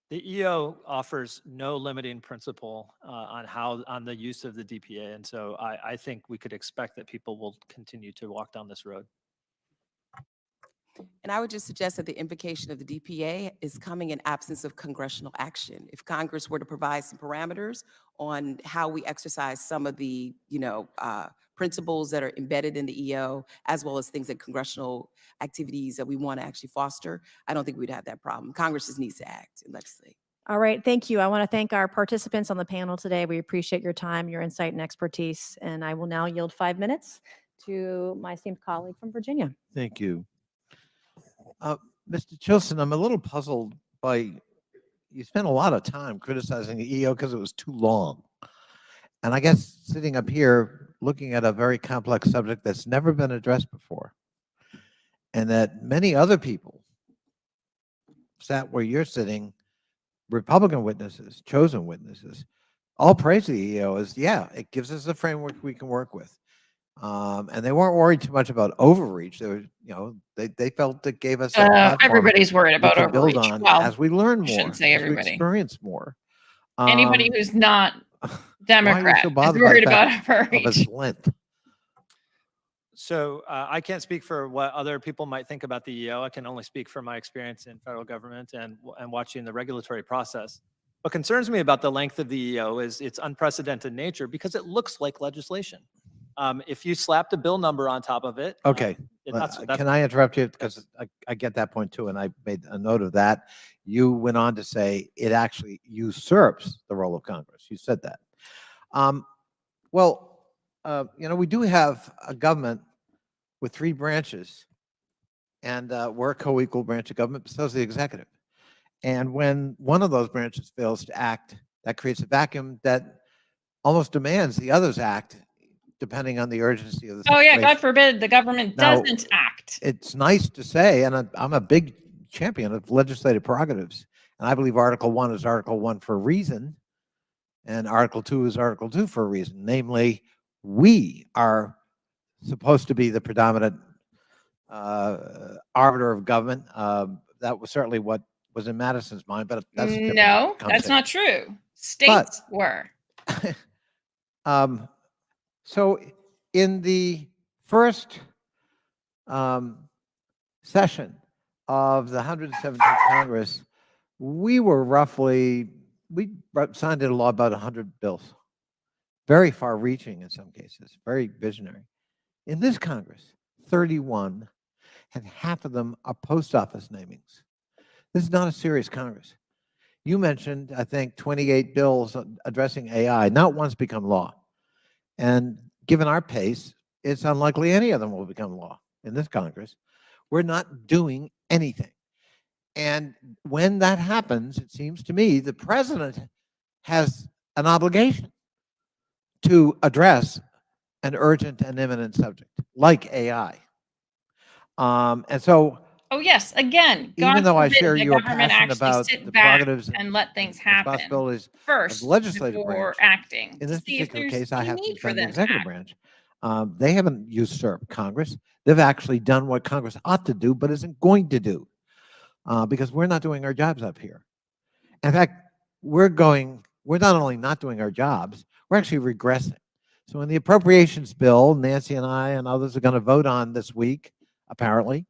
The EO offers no limiting principle on the use of the DPA. And so I think we could expect that people will continue to walk down this road. And I would just suggest that the invocation of the DPA is coming in absence of congressional action. If Congress were to provide some parameters on how we exercise some of the, principles that are embedded in the EO, as well as things that congressional activities that we want to actually foster, I don't think we'd have that problem. Congress just needs to act and legislate. All right, thank you. I want to thank our participants on the panel today. We appreciate your time, your insight, and expertise. And I will now yield 5 minutes to my esteemed colleague from Virginia. Thank you. Mr. Chilson, I'm a little puzzled by, you spent a lot of time criticizing the EO because it was too long. And I guess sitting up here looking at a very complex subject that's never been addressed before, and that many other people sat where you're sitting, Republican witnesses, chosen witnesses, all praise the EO as, yeah, it gives us a framework we can work with. And they weren't worried too much about overreach. They were, they felt it gave us a platform Everybody's worried we about can build overreach. on Well, as we learn more, shouldn't say as we everybody. experience more. Anybody who's not why are you Democrat so is bothered by worried the about fact of overreach. its length? So I can't speak for what other people might think about the EO. I can only speak from my experience in federal government and watching the regulatory process. What concerns me about the length of the EO is its unprecedented nature because it looks like legislation. If you slapped a bill number on top of it. Okay. That's Can I interrupt you? Because I get that point too, and I made a note of that. You went on to say it actually usurps the role of Congress. You said that. We do have a government with 3 branches, and we're a co-equal branch of government, but so is the executive. And when one of those branches fails to act, that creates a vacuum that almost demands the others act, depending on the urgency of the situation. Oh yeah, God forbid the government Now, doesn't act. It's nice to say, and I'm a big champion of legislative prerogatives, and I believe Article 1 is Article 1 for a reason, and Article 2 is Article 2 for a reason. Namely, we are supposed to be the predominant arbiter of government. That was certainly what was in Madison's mind, but that's a different No, that's conversation. not true. States were. So in the first session of the 117th Congress, we signed into law about 100 bills, very far-reaching in some cases, very visionary. In this Congress, 31, and half of them are post office namings. This is not a serious Congress. You mentioned, I think, 28 bills addressing AI. Not one's become law. And given our pace, it's unlikely any of them will become law in this Congress. We're not doing anything. And when that happens, it seems to me the president has an obligation to address an urgent and imminent subject like AI. And so, Oh yes, again, God even though I forbid share the your government passion actually about sit the back prerogatives and let things and happen responsibilities first of the legislative before branch, acting. in to this see if particular there's case, I any have to need for defend the them to executive act. branch. They haven't usurped Congress. They've actually done what Congress ought to do, but isn't going to do, because we're not doing our jobs up here. In fact, we're not only not doing our jobs, we're actually regressing. So in the appropriations bill, Nancy and I and others are going to vote on this week, apparently,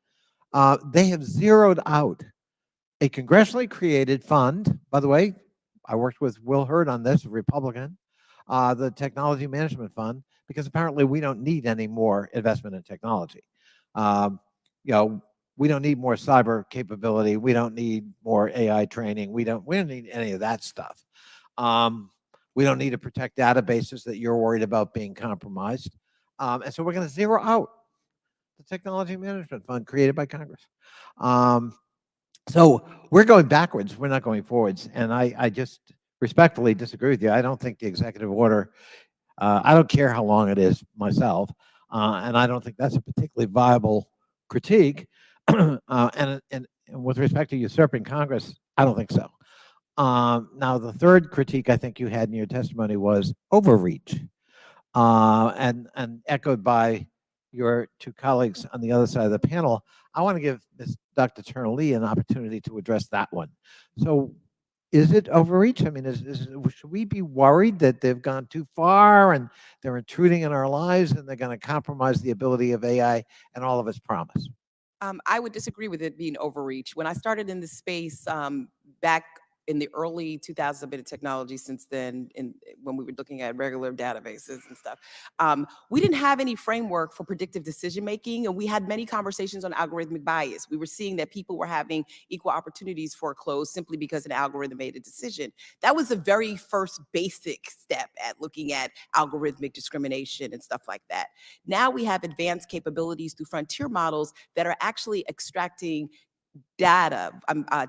they have zeroed out a congressionally created fund. By the way, I worked with Will Hurd on this, a Republican, the Technology Management Fund, because apparently we don't need any more investment in technology. You know, we don't need more cyber capability. We don't need more AI training. We don't need any of that stuff. We don't need to protect databases that you're worried about being compromised. And so we're going to zero out the Technology Management Fund created by Congress. So we're going backwards. We're not going forwards. And I just respectfully disagree with you. I don't think the executive order, I don't care how long it is myself, and I don't think that's a particularly viable critique. And with respect to usurping Congress, I don't think so. Now, the third critique I think you had in your testimony was overreach, and echoed by your two colleagues on the other side of the panel. I want to give Dr. Turner-Lee an opportunity to address that one. So is it overreach? I mean, should we be worried that they've gone too far and they're intruding in our lives and they're going to compromise the ability of AI and all of its promise? I would disagree with it being overreach. When I started in this space back in the early 2000s, a bit of technology since then, when we were looking at regular databases and stuff, we didn't have any framework for predictive decision making, and we had many conversations on algorithmic bias. We were seeing that people were having equal opportunities foreclosed simply because an algorithm made a decision. That was the very first basic step at looking at algorithmic discrimination and stuff like that. Now we have advanced capabilities through frontier models that are actually extracting data,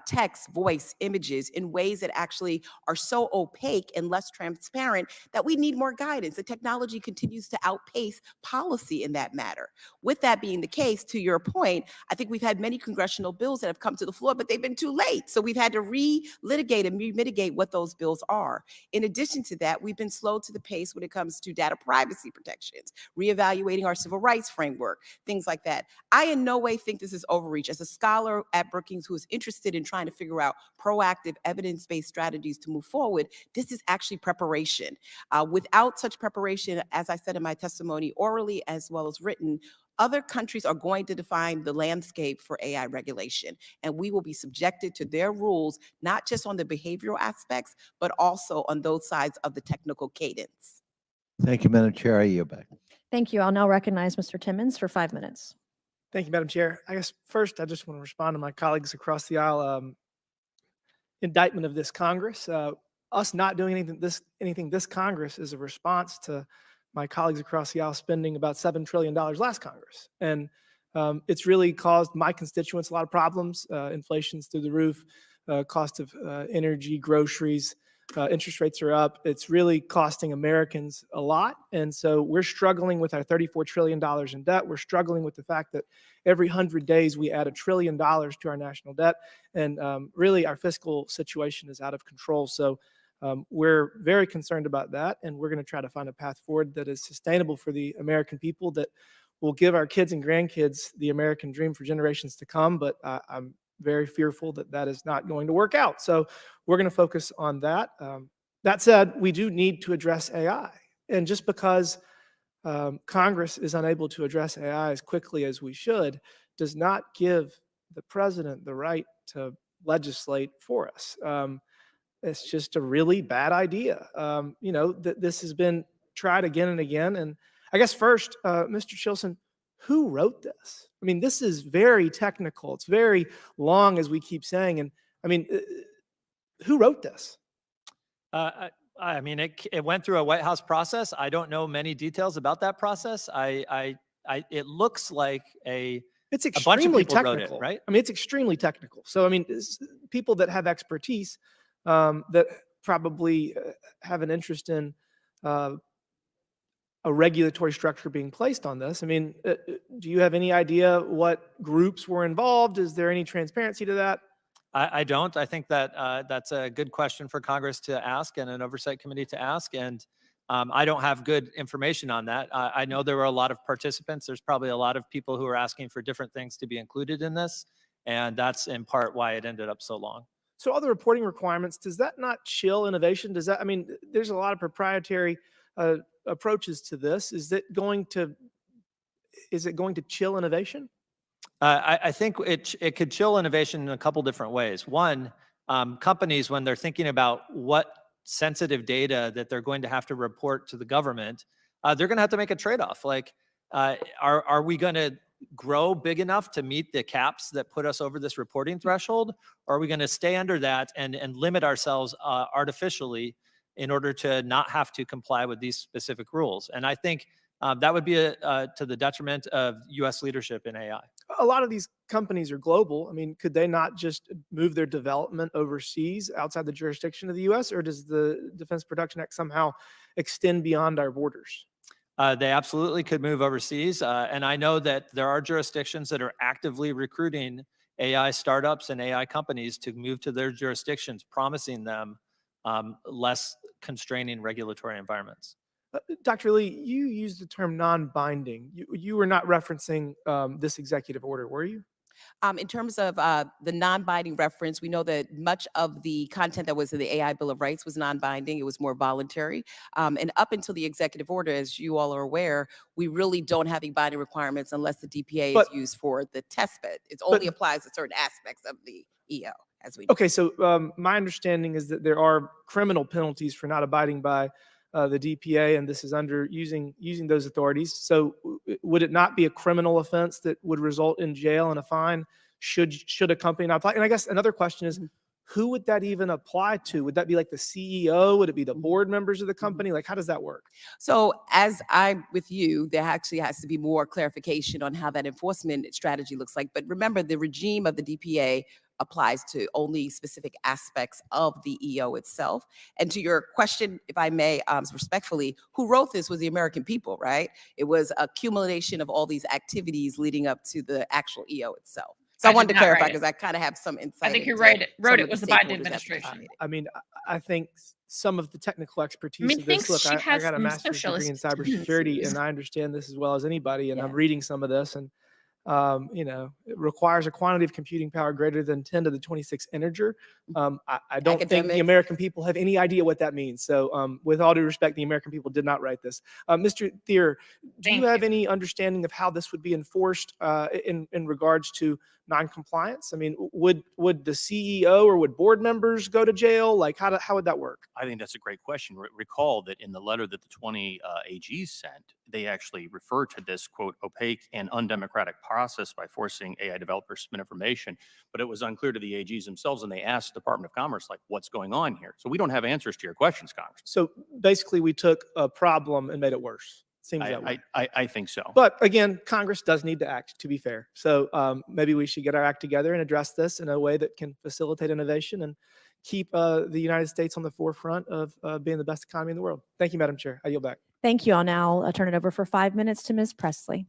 text, voice, images in ways that actually are so opaque and less transparent that we need more guidance. The technology continues to outpace policy in that matter. With that being the case, to your point, I think we've had many congressional bills that have come to the floor, but they've been too late. So we've had to re-litigate and re-mitigate what those bills are. In addition to that, we've been slow to the pace when it comes to data privacy protections, reevaluating our civil rights framework, things like that. I in no way think this is overreach. As a scholar at Brookings who is interested in trying to figure out proactive evidence-based strategies to move forward, this is actually preparation. Without such preparation, as I said in my testimony orally as well as written, other countries are going to define the landscape for AI regulation, and we will be subjected to their rules, not just on the behavioral aspects, but also on those sides of the technical cadence. Thank you, Madam Chair. I yield back. Thank you. I'll now recognize Mr. Timmons for 5 minutes. Thank you, Madam Chair. I guess first, I just want to respond to my colleagues across the aisle indictment of this Congress. Us not doing anything this Congress is a response to my colleagues across the aisle spending about $7 trillion last Congress. And it's really caused my constituents a lot of problems. Inflation's through the roof, cost of energy, groceries, interest rates are up. It's really costing Americans a lot. And so we're struggling with our $34 trillion in debt. We're struggling with the fact that every 100 days we add $1 trillion to our national debt. And really our fiscal situation is out of control. So we're very concerned about that. And we're going to try to find a path forward that is sustainable for the American people, that will give our kids and grandkids the American dream for generations to come. But I'm very fearful that that is not going to work out. So we're going to focus on that. That said, we do need to address AI. And just because Congress is unable to address AI as quickly as we should, does not give the president the right to legislate for us. It's just a really bad idea. You know, this has been tried again and again. And I guess first, Mr. Chilson, who wrote this? I mean, this is very technical. It's very long, as we keep saying. And I mean, who wrote this? I mean, it went through a White House process. I don't know many details about that process. It looks like it's a bunch of extremely people technical, wrote it, right? I mean, it's extremely technical. So, I mean, people that have expertise that probably have an interest in a regulatory structure being placed on this. I mean, do you have any idea what groups were involved? Is there any transparency to that? I don't. I think that that's a good question for Congress to ask and an oversight committee to ask. And I don't have good information on that. I know there were a lot of participants. There's probably a lot of people who are asking for different things to be included in this. And that's in part why it ended up so long. So all the reporting requirements, does that not chill innovation? Does that, I mean, there's a lot of proprietary approaches to this. Is it going to chill innovation? I think it could chill innovation in a couple different ways. One, companies, when they're thinking about what sensitive data that they're going to have to report to the government, they're going to have to make a trade-off. Like, are we going to grow big enough to meet the caps that put us over this reporting threshold? Or are we going to stay under that and limit ourselves artificially in order to not have to comply with these specific rules? And I think that would be to the detriment of US leadership in AI. A lot of these companies are global. I mean, could they not just move their development overseas outside the jurisdiction of the US, or does the Defense Production Act somehow extend beyond our borders? They absolutely could move overseas. And I know that there are jurisdictions that are actively recruiting AI startups and AI companies to move to their jurisdictions, promising them less constraining regulatory environments. Dr. Lee, you used the term non-binding. You were not referencing this executive order, were you? In terms of the non-binding reference, we know that much of the content that was in the AI Bill of Rights was non-binding. It was more voluntary. And up until the executive order, as you all are aware, we really don't have any binding requirements unless the DPA is used for the test bed. It only applies to certain aspects of the EO, as we know. Okay, so my understanding is that there are criminal penalties for not abiding by the DPA, and this is under using those authorities. So would it not be a criminal offense that would result in jail and a fine should a company not apply? And I guess another question is, who would that even apply to? Would that be like the CEO? Would it be the board members of the company? Like, how does that work? So as I'm with you, there actually has to be more clarification on how that enforcement strategy looks like. But remember, the regime of the DPA applies to only specific aspects of the EO itself. And to your question, if I may, respectfully, who wrote this was the American people, right? It was a accumulation of all these activities leading up to the actual EO itself. So I wanted to clarify because I kind of have some insight. I think you're right. Wrote it was the Biden administration. I mean, I think some of the technical expertise of this, look, I got a master's degree in cybersecurity, and I understand this as well as anybody, and I'm reading some of this, and you know, it requires a quantity of computing power greater than 10 to the 26 integer. I don't think the American people have any idea what that means. So with all due respect, the American people did not write this. Mr. Thier, do you have any understanding of how this would be enforced in regards to non-compliance? I mean, would the CEO or would board members go to jail? Like, how would that work? I think that's a great question. Recall that in the letter that the 20 AGs sent, they actually referred to this, quote, opaque and undemocratic process by forcing AI developers to submit information. But it was unclear to the AGs themselves, and they asked the Department of Commerce, like, what's going on here? So we don't have answers to your questions, Congress. So basically, we took a problem and made it worse. Seems that way. I think so. But again, Congress does need to act, to be fair. So maybe we should get our act together and address this in a way that can facilitate innovation and keep the United States on the forefront of being the best economy in the world. Thank you, Madam Chair. I yield back. Thank you. I'll now turn it over for 5 minutes to Ms. Presley.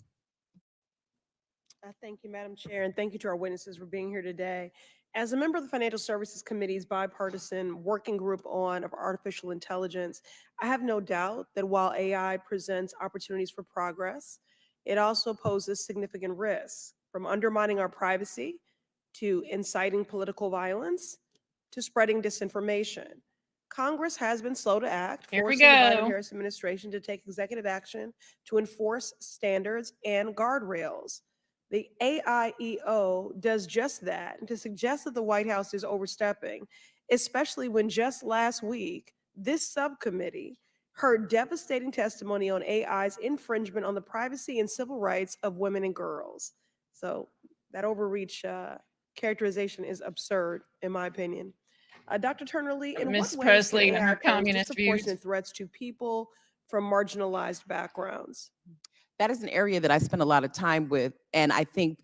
Thank you, Madam Chair, and thank you to our witnesses for being here today. As a member of the Financial Services Committee's bipartisan working group on artificial intelligence, I have no doubt that while AI presents opportunities for progress, it also poses significant risks, from undermining our privacy to inciting political violence to spreading disinformation. Congress has been slow to act, forcing the Biden-Harris administration to take executive action to enforce standards and guardrails. The AIEO does just that, and to suggest that the White House is overstepping, especially when just last week, this subcommittee heard devastating testimony on AI's infringement on the privacy and civil rights of women and girls. So that overreach characterization is absurd, in my opinion. Dr. Turner-Lee, in Ms. what ways Presley can and AI her pose communist views. disproportionate threats to people from marginalized backgrounds? That is an area that I spend a lot of time with And I think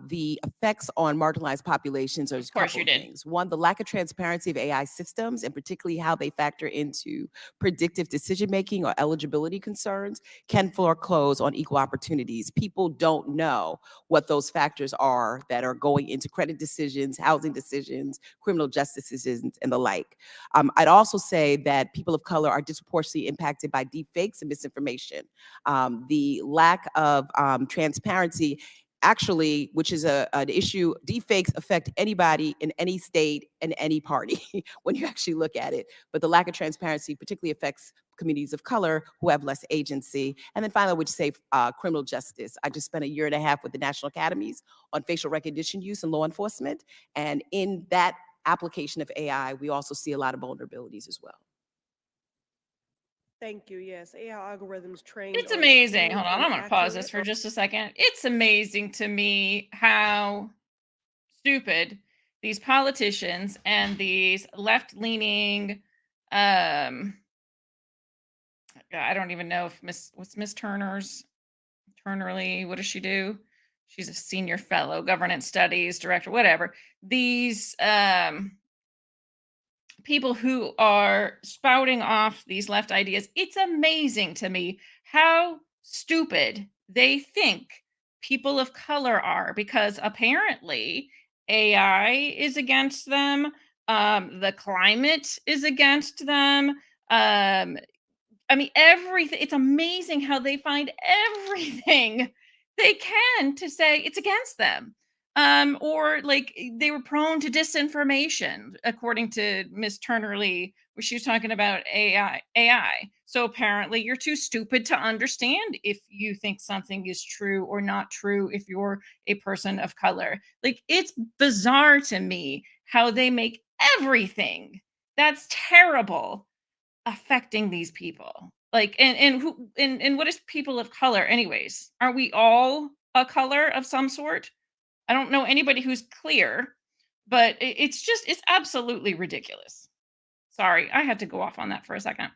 the effects on marginalized populations are Of a course couple you of did. things. One, the lack of transparency of AI systems, and particularly how they factor into predictive decision-making or eligibility concerns, can foreclose on equal opportunities. People don't know what those factors are that are going into credit decisions, housing decisions, criminal justice decisions, and the like. I'd also say that people of color are disproportionately impacted by deep fakes and misinformation. The lack of transparency, actually, which is an issue, deepfakes affect anybody in any state and any party when you actually look at it. But the lack of transparency particularly affects communities of color who have less agency. And then finally, I would say criminal justice. I just spent a year and a half with the National Academies on facial recognition use in law enforcement. And in that application of AI, we also see a lot of vulnerabilities as well. Thank you. Yes, AI algorithms trained It's on amazing. skewed, Hold on, I'm going to pause this inaccurate, for just a second. It's amazing to me how stupid these politicians and these left-leaning, I don't even know if what's Miss Turnerly, what does she do? She's a senior fellow, governance studies director, whatever. These people who are spouting off these left ideas, it's amazing to me how stupid they think people of color are, because apparently AI is against them, the climate is against them, I mean, everything. It's amazing how they find everything they can to say it's against them. Or like they were prone to disinformation, according to Miss Turnerly, where she was talking about AI. So apparently you're too stupid to understand if you think something is true or not true if you're a person of color. Like, it's bizarre to me how they make everything that's terrible affecting these people. Like, and what is people of color anyways? Are we all a color of some sort? I don't know anybody who's clear, but it's absolutely ridiculous. Sorry, I had to go off on that for a second.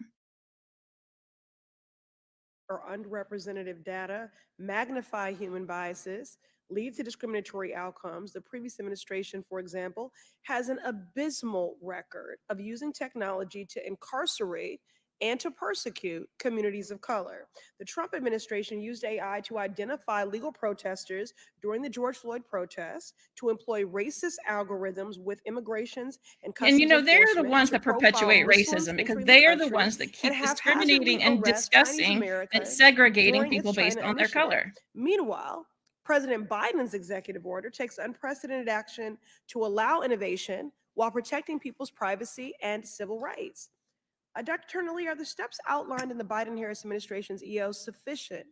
or underrepresented data, magnify human biases, lead to discriminatory outcomes. The previous administration, for example, has an abysmal record of using technology to incarcerate and to persecute communities of color. The Trump administration used AI to identify legal protesters during the George Floyd protests, to employ racist algorithms with immigrations and And customs they're the enforcement, ones to that profile perpetuate Muslims racism, because entering the they are the country, ones that and keep haphazardly discriminating and arrest Chinese discussing and Americans segregating during people its based China on their initiative. color. Meanwhile, President Biden's executive order takes unprecedented action to allow innovation while protecting people's privacy and civil rights. Dr. Turnerly, are the steps outlined in the Biden-Harris administration's EO sufficient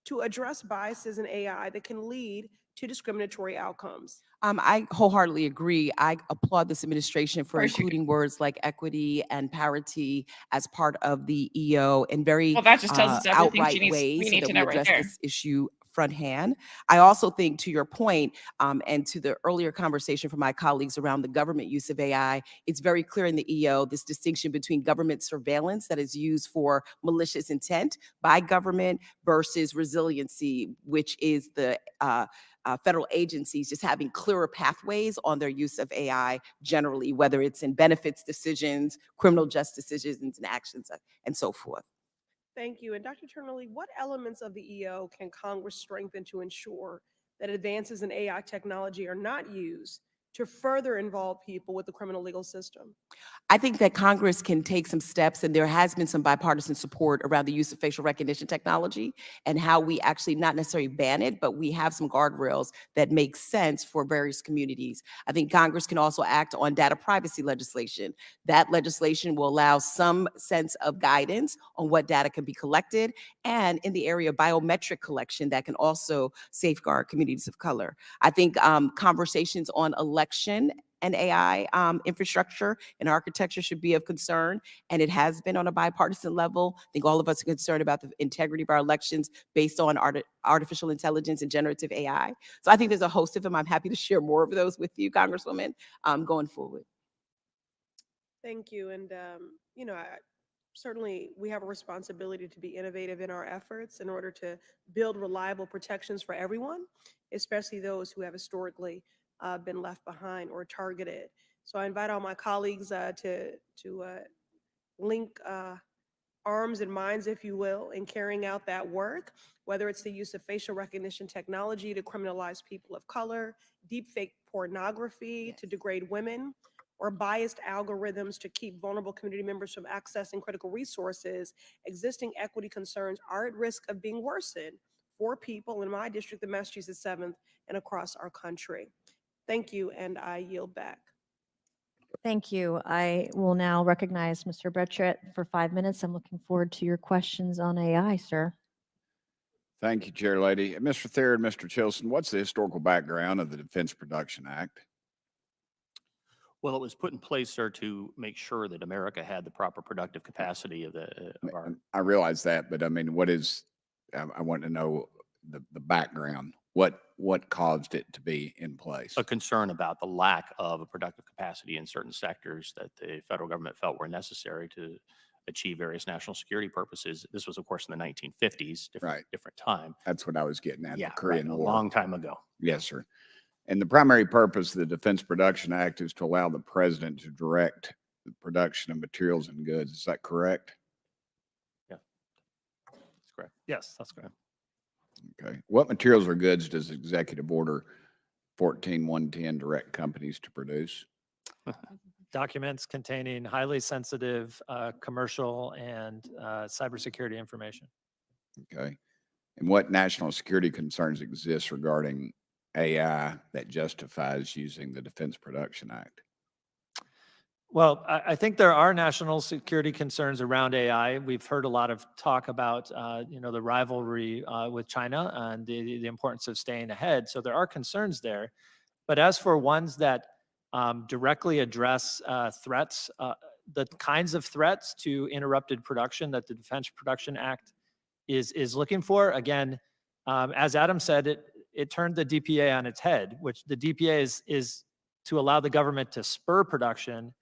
to address biases in AI that can lead to discriminatory outcomes? I wholeheartedly agree. I applaud this administration Of for course you do. including words like equity and parity as part of the EO in very Well, that just tells us everything outright we ways so need that to we know right address there. this issue front hand. I also think, to your point, and to the earlier conversation from my colleagues around the government use of AI, it's very clear in the EO this distinction between government surveillance that is used for malicious intent by government versus resiliency, which is the federal agencies just having clearer pathways on their use of AI generally, whether it's in benefits decisions, criminal justice decisions and actions, and so forth. Thank you. And Dr. Turnerly, what elements of the EO can Congress strengthen to ensure that advances in AI technology are not used to further involve people with the criminal legal system? I think that Congress can take some steps, and there has been some bipartisan support around the use of facial recognition technology and how we actually not necessarily ban it, but we have some guardrails that make sense for various communities. I think Congress can also act on data privacy legislation. That legislation will allow some sense of guidance on what data can be collected, and in the area of biometric collection that can also safeguard communities of color. I think conversations on election and AI infrastructure and architecture should be of concern, and it has been on a bipartisan level. I think all of us are concerned about the integrity of our elections based on artificial intelligence and generative AI. So I think there's a host of them. I'm happy to share more of those with you, Congresswoman, going forward. Thank you. And, certainly we have a responsibility to be innovative in our efforts in order to build reliable protections for everyone, especially those who have historically been left behind or targeted. So I invite all my colleagues to link arms and minds, if you will, in carrying out that work, whether it's the use of facial recognition technology to criminalize people of color, deepfake pornography to degrade women, or biased algorithms to keep vulnerable community members from accessing critical resources. Existing equity concerns are at risk of being worsened for people in my district, the Massachusetts 7th, and across our country. Thank you, and I yield back. Thank you. I will now recognize Mr. Bretschett for 5 minutes. I'm looking forward to your questions on AI, sir. Thank you, Chair Lady. Mr. Thayer and Mr. Chilson, what's the historical background of the Defense Production Act? Well, it was put in place, sir, to make sure that America had the proper productive capacity of our. I realize that, but I mean, I want to know the background. What caused it to be in place? A concern about the lack of a productive capacity in certain sectors that the federal government felt were necessary to achieve various national security purposes. This was, of course, in the 1950s, different time. That's what I was getting at, Yeah, the Korean right, War. a long time ago. Yes, sir. And the primary purpose of the Defense Production Act is to allow the president to direct the production of materials and goods. Is that correct? Yeah, that's correct. Yes, that's correct. Okay. What materials or goods does Executive Order 14110 direct companies to produce? Documents containing highly sensitive commercial and cybersecurity information. Okay. And what national security concerns exist regarding AI that justifies using the Defense Production Act? Well, I think there are national security concerns around AI. We've heard a lot of talk about, the rivalry with China and the importance of staying ahead. So there are concerns there. But as for ones that directly address threats, the kinds of threats to interrupted production that the Defense Production Act is looking for, again, as Adam said, it turned the DPA on its head, which the DPA is to allow the government to spur production.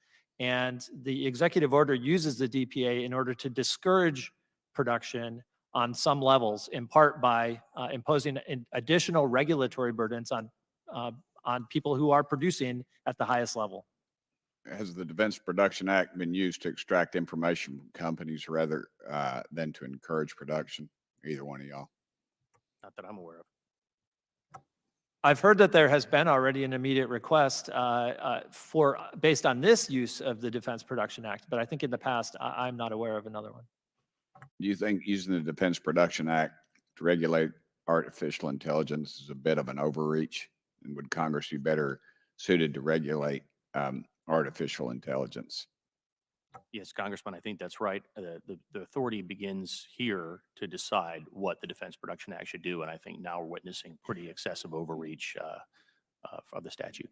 And the executive order uses the DPA in order to discourage production on some levels, in part by imposing additional regulatory burdens on people who are producing at the highest level. Has the Defense Production Act been used to extract information from companies rather than to encourage production? Either one of y'all? Not that I'm aware of. I've heard that there has been already an immediate request based on this use of the Defense Production Act, but I think in the past, I'm not aware of another one. Do you think using the Defense Production Act to regulate artificial intelligence is a bit of an overreach? And would Congress be better suited to regulate artificial intelligence? Yes, Congressman, I think that's right. The authority begins here to decide what the Defense Production Act should do, and I think now we're witnessing pretty excessive overreach of the statute.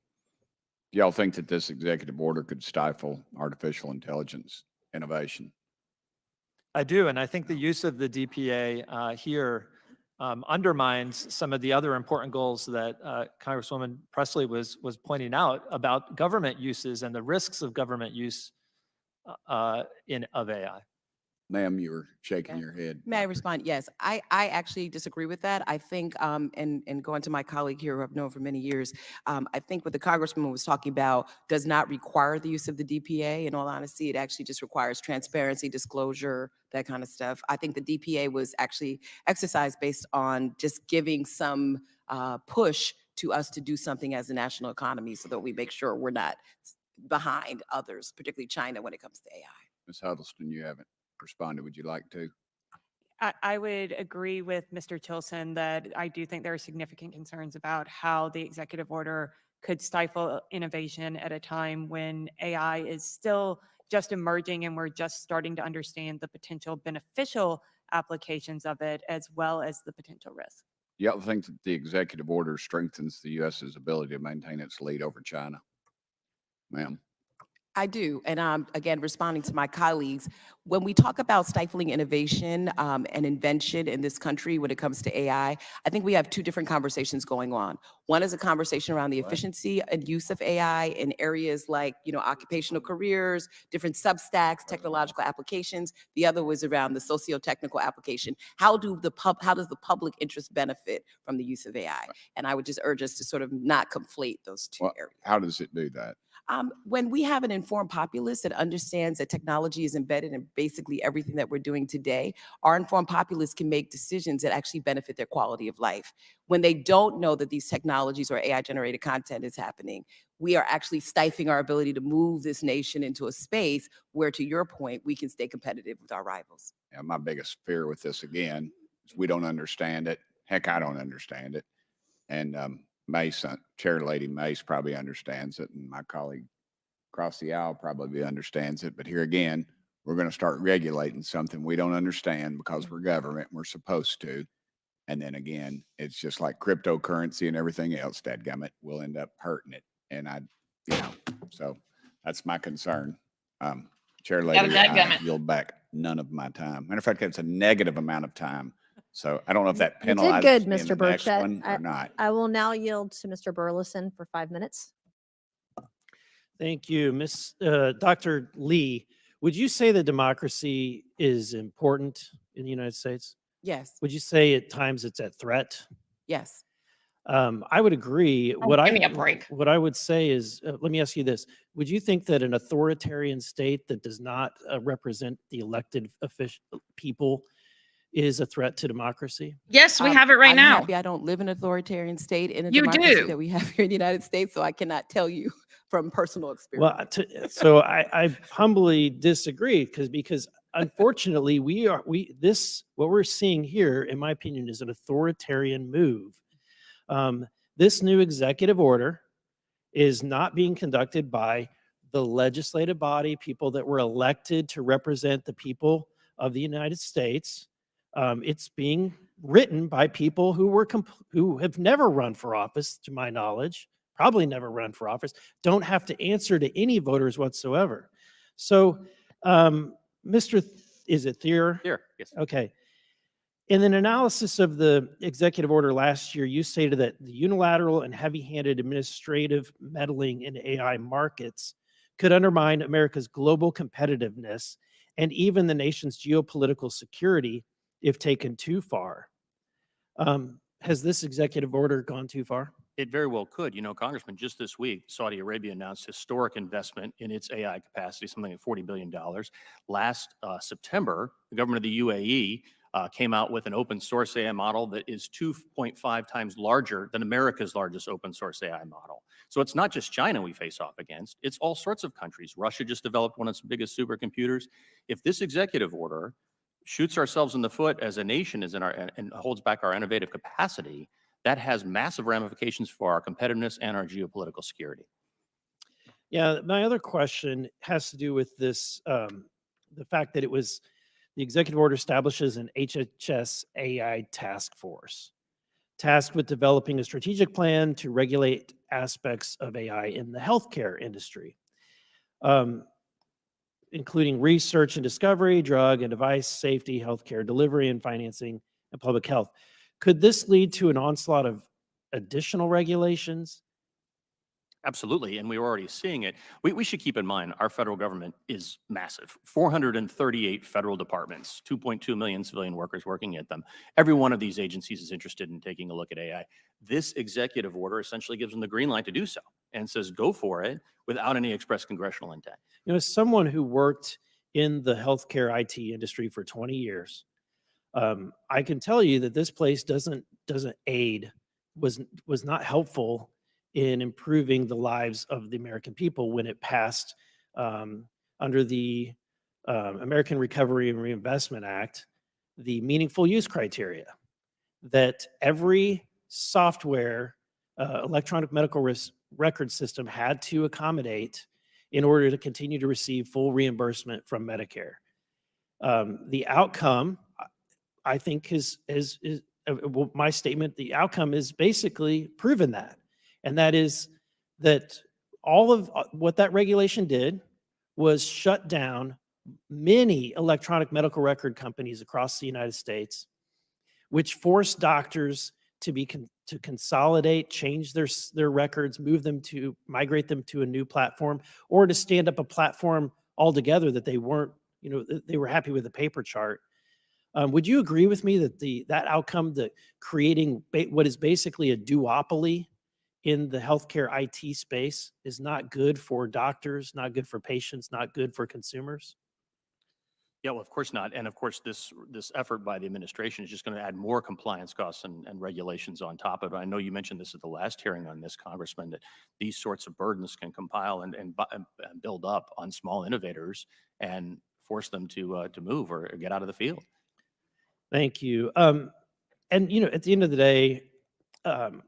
Do y'all think that this executive order could stifle artificial intelligence innovation? I do, and I think the use of the DPA here undermines some of the other important goals that Congresswoman Presley was pointing out about government uses and the risks of government use of AI. Ma'am, you were shaking your head. May I respond? Yes, I actually disagree with that. I think, and going to my colleague here who I've known for many years, I think what the Congresswoman was talking about does not require the use of the DPA. In all honesty, it actually just requires transparency, disclosure, that kind of stuff. I think the DPA was actually exercised based on just giving some push to us to do something as a national economy so that we make sure we're not behind others, particularly China, when it comes to AI. Ms. Huddleston, you haven't responded. Would you like to? I would agree with Mr. Chilson that I do think there are significant concerns about how the executive order could stifle innovation at a time when AI is still just emerging and we're just starting to understand the potential beneficial applications of it as well as the potential risk. Y'all think that the executive order strengthens the U.S.'s ability to maintain its lead over China? Ma'am. I do. And again, responding to my colleagues, when we talk about stifling innovation and invention in this country when it comes to AI, I think we have two different conversations going on. One is a conversation around the efficiency and use of AI in areas like, occupational careers, different substacks, technological applications. The other was around the socio-technical application. How does the public interest benefit from the use of AI? And I would just urge us to sort of not conflate those two Well, areas. how does it do that? When we have an informed populace that understands that technology is embedded in basically everything that we're doing today, our informed populace can make decisions that actually benefit their quality of life. When they don't know that these technologies or AI-generated content is happening, we are actually stifling our ability to move this nation into a space where, to your point, we can stay competitive with our rivals. Yeah, my biggest fear with this again is we don't understand it. Heck, I don't understand it. And Chair Lady Mace probably understands it, and my colleague across the aisle probably understands it. But here again, we're going to start regulating something we don't understand because we're government, we're supposed to. And then again, it's just like cryptocurrency and everything else, dadgummit, we'll end up hurting it. And so that's my concern. Chair Lady, I yield back none of my time. Matter of fact, it's a negative amount of time. So I don't know if that You penalizes did good, me in Mr. the next Burchett. one or not. I will now yield to Mr. Burleson for 5 minutes. Thank you. Dr. Lee, would you say that democracy is important in the United States? Yes, Would you say at times it's at threat? yes. I would agree. Give me a break. What I would say is, let me ask you this. Would you think that an authoritarian state that does not represent the elected people is a threat to democracy? Yes, we have it right I'm now. happy I don't live in an authoritarian state in a You democracy do. that we have here in the United States, so I cannot tell you from personal experience. Well, so I humbly disagree because unfortunately what we're seeing here, in my opinion, is an authoritarian move. This new executive order is not being conducted by the legislative body, people that were elected to represent the people of the United States. It's being written by people who have never run for office, to my knowledge, probably never run for office, don't have to answer to any voters whatsoever. So, is it Thier? Here, yes. Okay. In an analysis of the executive order last year, you stated that the unilateral and heavy-handed administrative meddling in AI markets could undermine America's global competitiveness and even the nation's geopolitical security if taken too far. Has this executive order gone too far? It very well could. Congressman, just this week, Saudi Arabia announced historic investment in its AI capacity, something like $40 billion. Last September, the government of the UAE came out with an open source AI model that is 2.5 times larger than America's largest open source AI model. So it's not just China we face off against, it's all sorts of countries. Russia just developed one of its biggest supercomputers. If this executive order shoots ourselves in the foot as a nation and holds back our innovative capacity, that has massive ramifications for our competitiveness and our geopolitical security. Yeah, my other question has to do with this, the fact that the executive order establishes an HHS AI task force tasked with developing a strategic plan to regulate aspects of AI in the healthcare industry, including research and discovery, drug and device safety, healthcare delivery and financing, and public health. Could this lead to an onslaught of additional regulations? Absolutely, and we're already seeing it. We should keep in mind our federal government is massive. 438 federal departments, 2.2 million civilian workers working at them. Every one of these agencies is interested in taking a look at AI. This executive order essentially gives them the green light to do so and says go for it without any express congressional intent. As someone who worked in the healthcare IT industry for 20 years, I can tell you that this place doesn't aid, was not helpful in improving the lives of the American people when it passed under the American Recovery and Reinvestment Act, the meaningful use criteria, that every software, electronic medical record system had to accommodate in order to continue to receive full reimbursement from Medicare. The outcome, I think, is my statement, the outcome is basically proven that. And that is that all of what that regulation did was shut down many electronic medical record companies across the United States, which forced doctors to to consolidate, change their records, migrate them to a new platform, or to stand up a platform altogether that they weren't, they were happy with the paper chart. Would you agree with me that that outcome, the creating what is basically a duopoly in the healthcare IT space, is not good for doctors, not good for patients, not good for consumers? Yeah, well, of course not. And of course, this effort by the administration is just going to add more compliance costs and regulations on top of it. I know you mentioned this at the last hearing on this, Congressman, that these sorts of burdens can compile and build up on small innovators and force them to move or get out of the field. Thank you. And at the end of the day,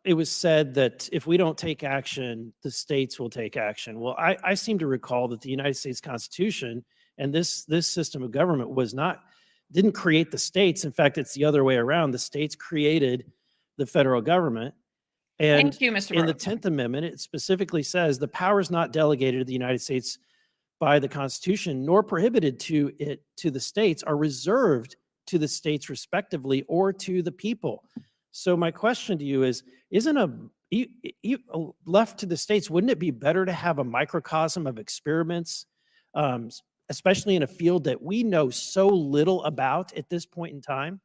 it was said that if we don't take action, the states will take action. Well, I seem to recall that the United States Constitution and this system of government didn't create the states. In fact, it's the other way around. The states created the federal government. And Thank you, Mr. in the Burrows. 10th Amendment, it specifically says the powers not delegated to the United States by the Constitution, nor prohibited to the states, are reserved to the states respectively or to the people. So my question to you is, left to the states, wouldn't it be better to have a microcosm of experiments, especially in a field that we know so little about at this point in time?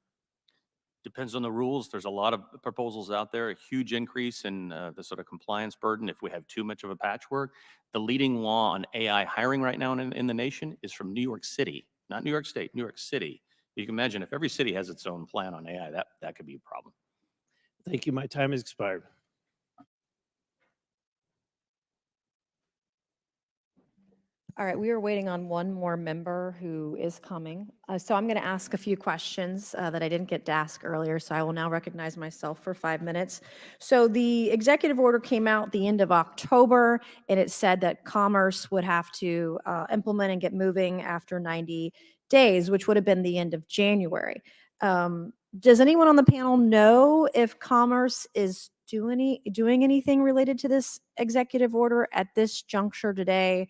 Depends on the rules. There's a lot of proposals out there, a huge increase in the sort of compliance burden if we have too much of a patchwork. The leading law on AI hiring right now in the nation is from New York City, not New York State, New York City. You can imagine if every city has its own plan on AI, that could be a problem. Thank you. My time has expired. All right, we are waiting on one more member who is coming. So I'm going to ask a few questions that I didn't get to ask earlier, so I will now recognize myself for 5 minutes. So the executive order came out the end of October, and it said that Commerce would have to implement and get moving after 90 days, which would have been the end of January. Does anyone on the panel know if Commerce is doing anything related to this executive order at this juncture today?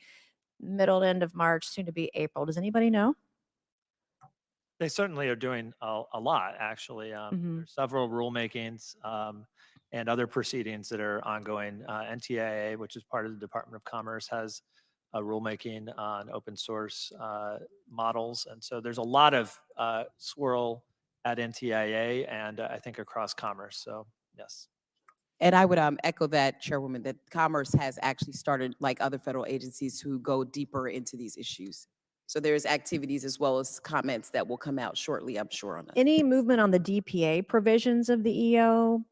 Middle to end of March, soon to be April. Does anybody know? They certainly are doing a lot, actually. There's several rulemakings and other proceedings that are ongoing. NTIA, which is part of the Department of Commerce, has a rulemaking on open source models. And so there's a lot of swirl at NTIA and I think across Commerce. So, yes. And I would echo that, Chairwoman, that Commerce has actually started, like other federal agencies, to go deeper into these issues. So there's activities as well as comments that will come out shortly, I'm sure, on that. Any movement on the DPA provisions of the EO?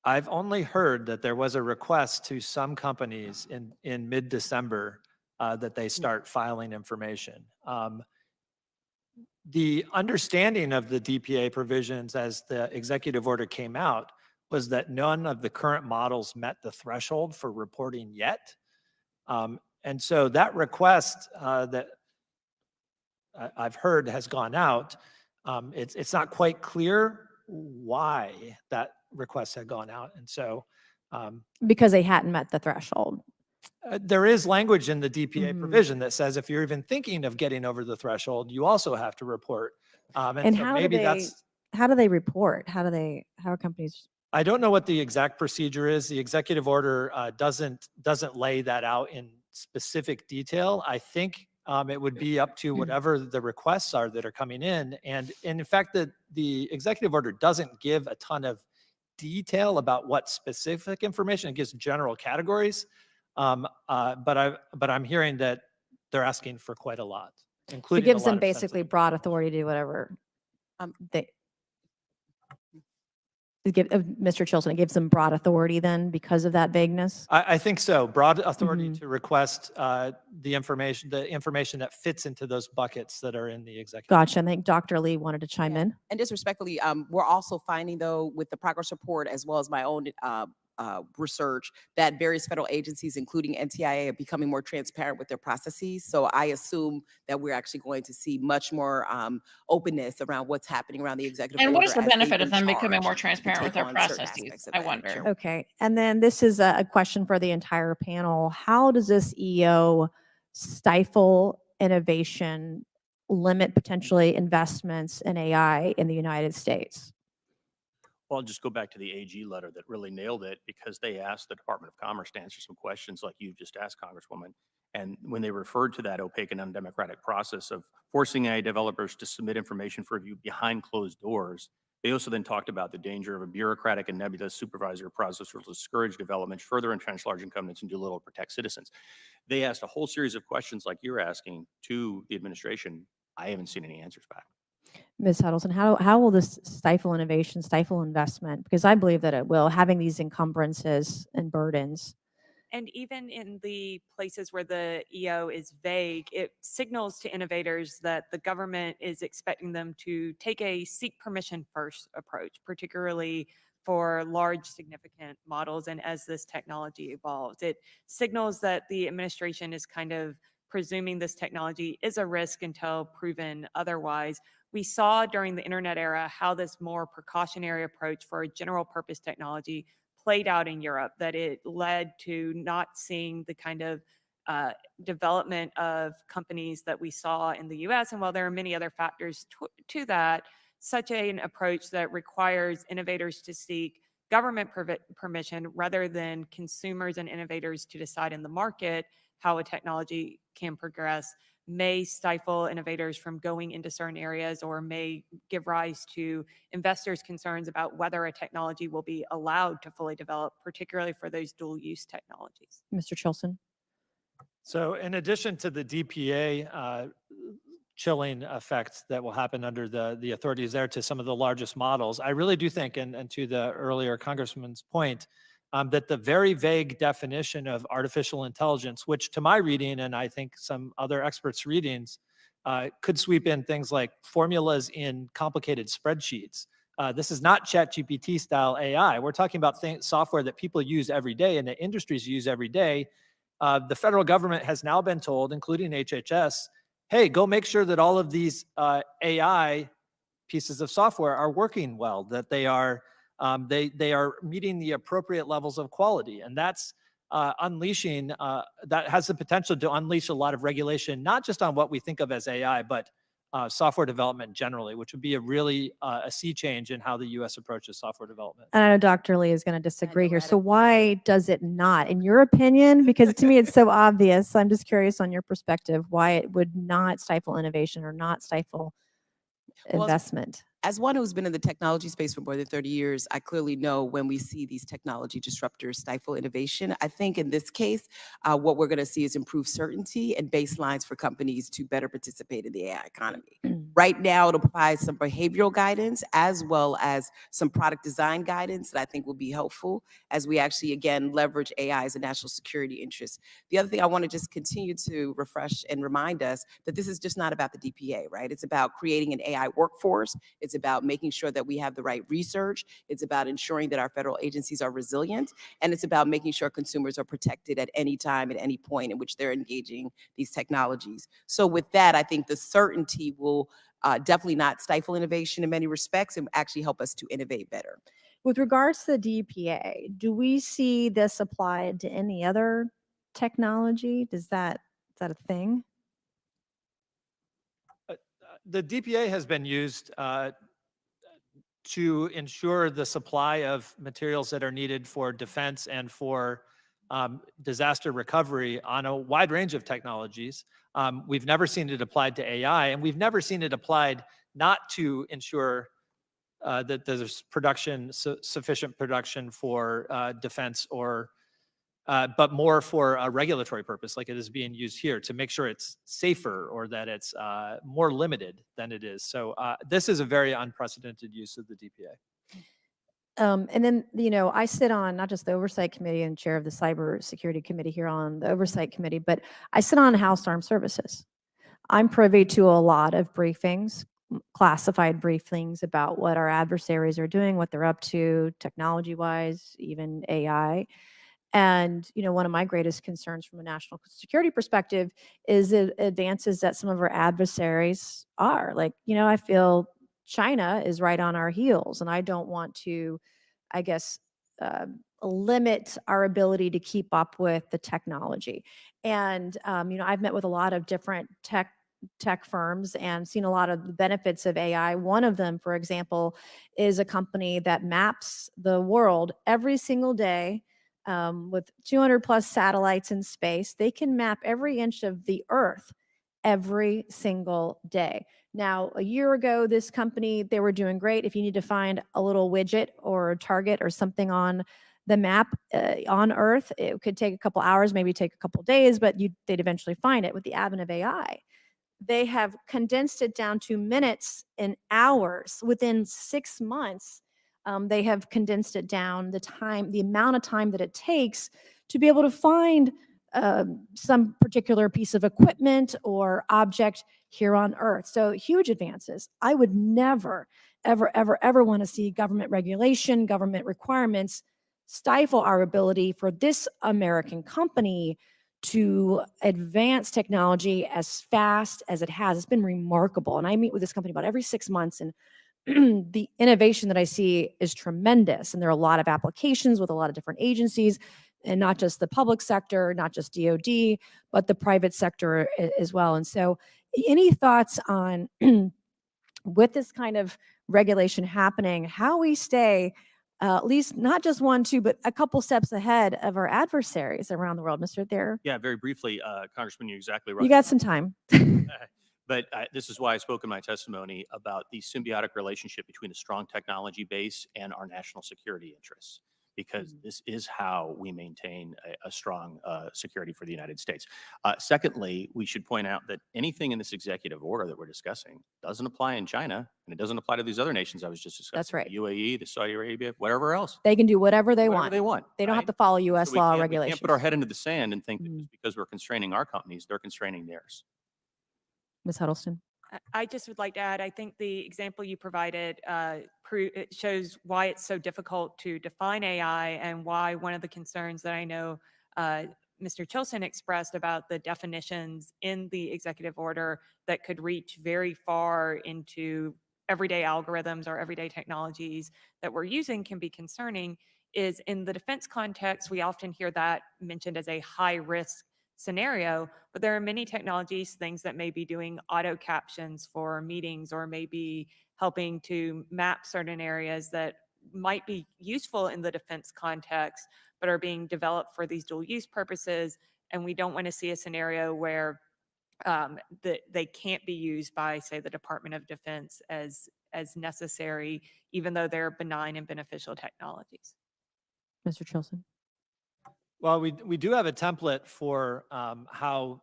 I've only heard that there was a request to some companies in mid-December that they start filing information. The understanding of the DPA provisions as the executive order came out was that none of the current models met the threshold for reporting yet. And so that request that I've heard has gone out. It's not quite clear why that request had gone out. And so Because they hadn't met the threshold. there is language in the DPA provision that says if you're even thinking of getting over the threshold, you also have to report. And so how maybe how do they report? How are companies? I don't know what the exact procedure is. The executive order doesn't lay that out in specific detail. I think it would be up to whatever the requests are that are coming in. And in fact, the executive order doesn't give a ton of detail about what specific information. It gives general categories. But I'm hearing that they're asking for quite a lot, including It gives a lot them of basically sensitive- broad authority to do whatever they. Mr. Chilton, it gives them broad authority then because of that vagueness? I think so. Broad authority to request the information that fits into those buckets that are in the executive. Gotcha. I think Dr. Lee wanted to chime in. And just respectfully, we're also finding, though, with the progress report as well as my own research that various federal agencies, including NTIA, are becoming more transparent with their processes. So I assume that we're actually going to see much more openness around what's happening around the executive And order. what is the as they've benefit of been them becoming more charged to transparent with take their on certain processes? aspects of I that. wonder. Okay. And then this is a question for the entire panel. How does this EO stifle innovation, limit potentially investments in AI in the United States? Well, I'll just go back to the AG letter that really nailed it, because they asked the Department of Commerce to answer some questions like you just asked, Congresswoman. And when they referred to that opaque and undemocratic process of forcing AI developers to submit information for review behind closed doors, they also then talked about the danger of a bureaucratic and nebulous supervisory process which will discourage development, further entrench large incumbents, and do little to protect citizens. They asked a whole series of questions like you're asking to the administration. I haven't seen any answers back. Ms. Huddleston, how will this stifle innovation, stifle investment? Because I believe that it will, having these encumbrances and burdens. And even in the places where the EO is vague, it signals to innovators that the government is expecting them to take a seek permission first approach, particularly for large significant models. And as this technology evolves, it signals that the administration is kind of presuming this technology is a risk until proven otherwise. We saw during the internet era how this more precautionary approach for a general purpose technology played out in Europe, that it led to not seeing the kind of development of companies that we saw in the US. And while there are many other factors to that, such an approach that requires innovators to seek government permission rather than consumers and innovators to decide in the market how a technology can progress may stifle innovators from going into certain areas, or may give rise to investors' concerns about whether a technology will be allowed to fully develop, particularly for those dual use technologies. Mr. Chilson? So in addition to the DPA chilling effect that will happen under the authorities there to some of the largest models, I really do think, and to the earlier Congressman's point, that the very vague definition of artificial intelligence, which to my reading, and I think some other experts' readings, could sweep in things like formulas in complicated spreadsheets. This is not ChatGPT style AI. We're talking about software that people use every day and that industries use every day. The federal government has now been told, including HHS, hey, go make sure that all of these AI pieces of software are working well, that they are meeting the appropriate levels of quality. And that's unleashing, that has the potential to unleash a lot of regulation, not just on what we think of as AI, but software development generally, which would be a really a sea change in how the U.S. approaches software development. And I know Dr. Lee is going to disagree here. So why does it not, in your opinion? Because to me, it's so obvious. I'm just curious on your perspective, why it would not stifle innovation or not stifle investment. As one who's been in the technology space for more than 30 years, I clearly know when we see these technology disruptors stifle innovation. I think in this case, what we're going to see is improved certainty and baselines for companies to better participate in the AI economy. Right now, it'll provide some behavioral guidance as well as some product design guidance that I think will be helpful as we actually, again, leverage AI as a national security interest. The other thing I want to just continue to refresh and remind us that this is just not about the DPA, right? It's about creating an AI workforce. It's about making sure that we have the right research. It's about ensuring that our federal agencies are resilient. And it's about making sure consumers are protected at any time, at any point in which they're engaging these technologies. So with that, I think the certainty will definitely not stifle innovation in many respects and actually help us to innovate better. With regards to the DPA, do we see this applied to any other technology? Is that a thing? The DPA has been used to ensure the supply of materials that are needed for defense and for disaster recovery on a wide range of technologies. We've never seen it applied to AI, and we've never seen it applied not to ensure that there's production, sufficient production for defense, or but more for a regulatory purpose, like it is being used here, to make sure it's safer or that it's more limited than it is. So this is a very unprecedented use of the DPA. And then, I sit on not just the Oversight Committee and chair of the Cybersecurity Committee here on the Oversight Committee, but I sit on House Armed Services. I'm privy to a lot of briefings classified briefings about what our adversaries are doing, what they're up to, technology-wise, even AI. And, one of my greatest concerns from a national security perspective is the advances that some of our adversaries are. Like, I feel China is right on our heels, and I don't want to, I guess, limit our ability to keep up with the technology. And, I've met with a lot of different tech firms and seen a lot of the benefits of AI. One of them, for example, is a company that maps the world every single day with 200 plus satellites in space. They can map every inch of the Earth every single day. Now, a year ago, this company, they were doing great. If you need to find a little widget or a target or something on the map on Earth, it could take a couple hours, maybe take a couple days, but they'd eventually find it. With the advent of AI, they have condensed it down to minutes and hours. Within 6 months, they have condensed it down, the amount of time that it takes to be able to find some particular piece of equipment or object here on Earth. So huge advances. I would never, ever, ever, ever want to see government regulation, government requirements stifle our ability for this American company to advance technology as fast as it has. It's been remarkable. And I meet with this company about every 6 months, and the innovation that I see is tremendous. And there are a lot of applications with a lot of different agencies, and not just the public sector, not just DoD, but the private sector as well. And so, any thoughts on with this kind of regulation happening, how we stay at least not just 1, 2, but a couple steps ahead of our adversaries around the world? Mr. Thayer, Yeah, very briefly, Congressman, you're exactly right. you got some time. But this is why I spoke in my testimony about the symbiotic relationship between a strong technology base and our national security interests, because this is how we maintain a strong security for the United States. Secondly, we should point out that anything in this executive order that we're discussing doesn't apply in China, and it doesn't apply to these other nations I was just discussing. That's right. The UAE, the Saudi Arabia, whatever else. They can do whatever they Whatever want. they want. They don't have right? to follow U.S. So we law or can't- We regulations. can't put our head into the sand and think that just because we're constraining our companies, they're constraining theirs. Ms. Huddleston. I just would like to add, I think the example you provided it shows why it's so difficult to define AI, and why one of the concerns that I know Mr. Chilson expressed about the definitions in the executive order that could reach very far into everyday algorithms or everyday technologies that we're using can be concerning, is in the defense context, we often hear that mentioned as a high risk scenario, but there are many technologies, things that may be doing auto captions for meetings, or maybe helping to map certain areas that might be useful in the defense context, but are being developed for these dual use purposes. And we don't want to see a scenario where they can't be used by, say, the Department of Defense as necessary, even though they're benign and beneficial technologies. Mr. Chilson. Well, we do have a template for how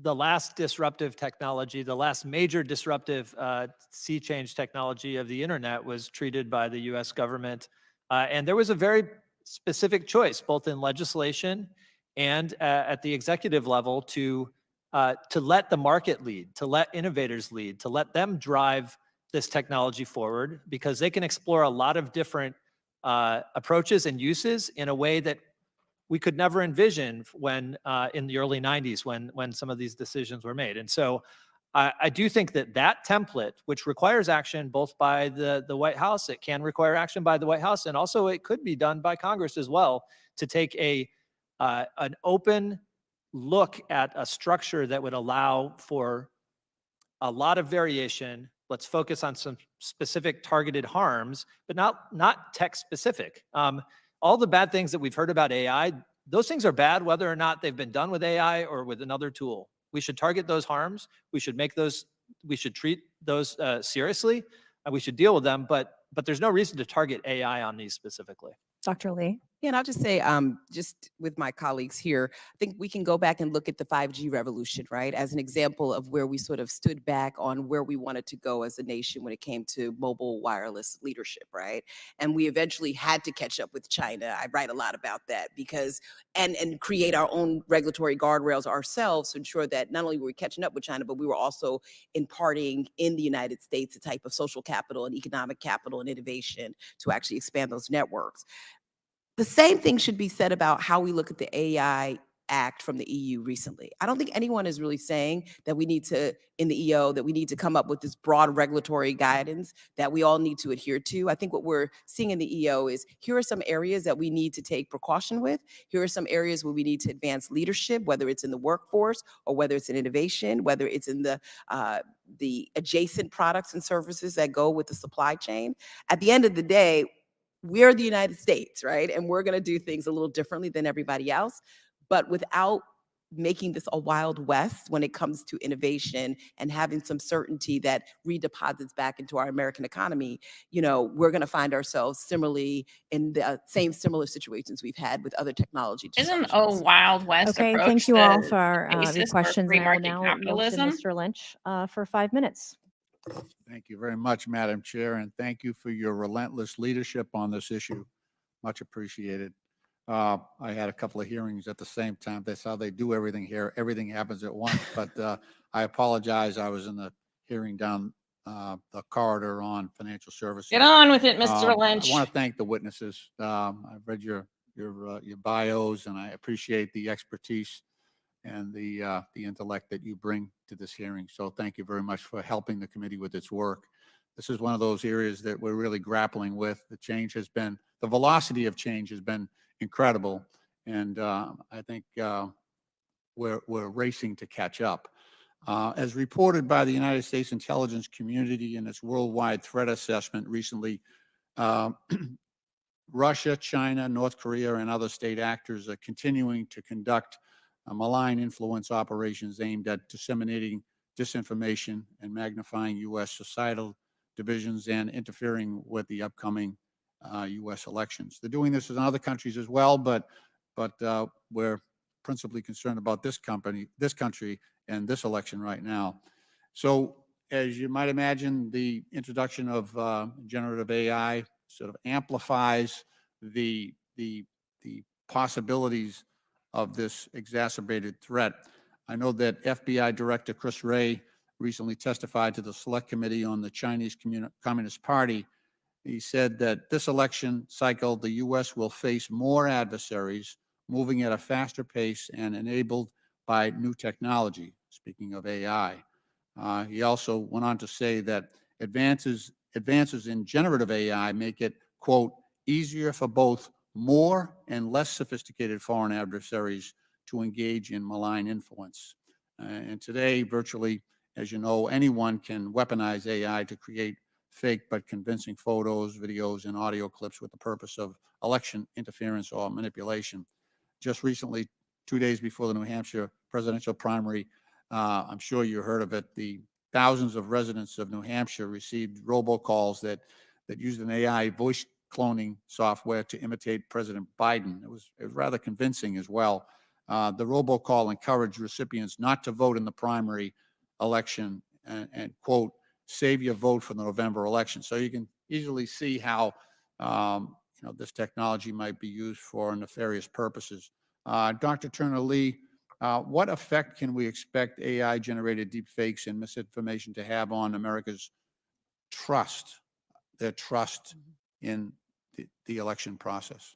the last disruptive technology, the last major disruptive sea change technology of the internet was treated by the US government. And there was a very specific choice, both in legislation and at the executive level, to let the market lead, to let innovators lead, to let them drive this technology forward, because they can explore a lot of different approaches and uses in a way that we could never envision when in the early 90s when some of these decisions were made. And so I do think that template, which requires action both by the White House, it can require action by the White House, and also it could be done by Congress as well, to take an open look at a structure that would allow for a lot of variation. Let's focus on some specific targeted harms, but not tech specific. All the bad things that we've heard about AI, those things are bad, whether or not they've been done with AI or with another tool. We should target those harms. We should treat those seriously, and we should deal with them, but there's no reason to target AI on these specifically. Dr. Lee. Yeah, and I'll just say, just with my colleagues here, I think we can go back and look at the 5G revolution, right, as an example of where we sort of stood back on where we wanted to go as a nation when it came to mobile wireless leadership, right? And we eventually had to catch up with China. I write a lot about that because, and create our own regulatory guardrails ourselves to ensure that not only were we catching up with China, but we were also imparting in the United States a type of social capital and economic capital and innovation to actually expand those networks. The same thing should be said about how we look at the AI Act from the EU recently. I don't think anyone is really saying that we need to, in the EO, that we need to come up with this broad regulatory guidance that we all need to adhere to. I think what we're seeing in the EO is here are some areas that we need to take precaution with. Here are some areas where we need to advance leadership, whether it's in the workforce or whether it's in innovation, whether it's in the adjacent products and services that go with the supply chain. At the end of the day, we're the United States, right? And we're going to do things a little differently than everybody else, but without making this a wild west when it comes to innovation and having some certainty that redeposits back into our American economy, we're going to find ourselves similarly in the same similar situations we've had with other technology Isn't a disruptions. Wild West Okay, approach thank you all the for your basis for questions. free And I will market now yield to capitalism? Mr. Lynch for 5 minutes. Thank you very much, Madam Chair, and thank you for your relentless leadership on this issue. Much appreciated. I had a couple of hearings at the same time. That's how they do everything here. Everything happens at once, but I apologize. I was in the hearing down the corridor on financial services. Get on with it, Mr. Lynch. I want to thank the witnesses. I've read your bios, and I appreciate the expertise and the intellect that you bring to this hearing. So thank you very much for helping the committee with its work. This is one of those areas that we're really grappling with. The velocity of change has been incredible, and I think we're racing to catch up. As reported by the United States intelligence community in its worldwide threat assessment recently, Russia, China, North Korea, and other state actors are continuing to conduct malign influence operations aimed at disseminating disinformation and magnifying U.S. societal divisions and interfering with the upcoming U.S. elections. They're doing this in other countries as well, but we're principally concerned about this country, and this election right now. So, as you might imagine, the introduction of generative AI sort of amplifies the possibilities of this exacerbated threat. I know that FBI Director Chris Wray recently testified to the Select Committee on the Chinese Communist Party. He said that this election cycle, the U.S. will face more adversaries moving at a faster pace and enabled by new technology, speaking of AI. He also went on to say that advances in generative AI make it, quote, easier for both more and less sophisticated foreign adversaries to engage in malign influence. And today, virtually, as you know, anyone can weaponize AI to create fake but convincing photos, videos, and audio clips with the purpose of election interference or manipulation. Just recently, 2 days before the New Hampshire presidential primary, I'm sure you heard of it, the thousands of residents of New Hampshire received robocalls that used an AI voice cloning software to imitate President Biden. It was rather convincing as well. The robocall encouraged recipients not to vote in the primary election and quote, save your vote for the November election. So you can easily see how this technology might be used for nefarious purposes. Dr. Turner-Lee, what effect can we expect AI-generated deepfakes and misinformation to have on America's trust, their trust in the election process?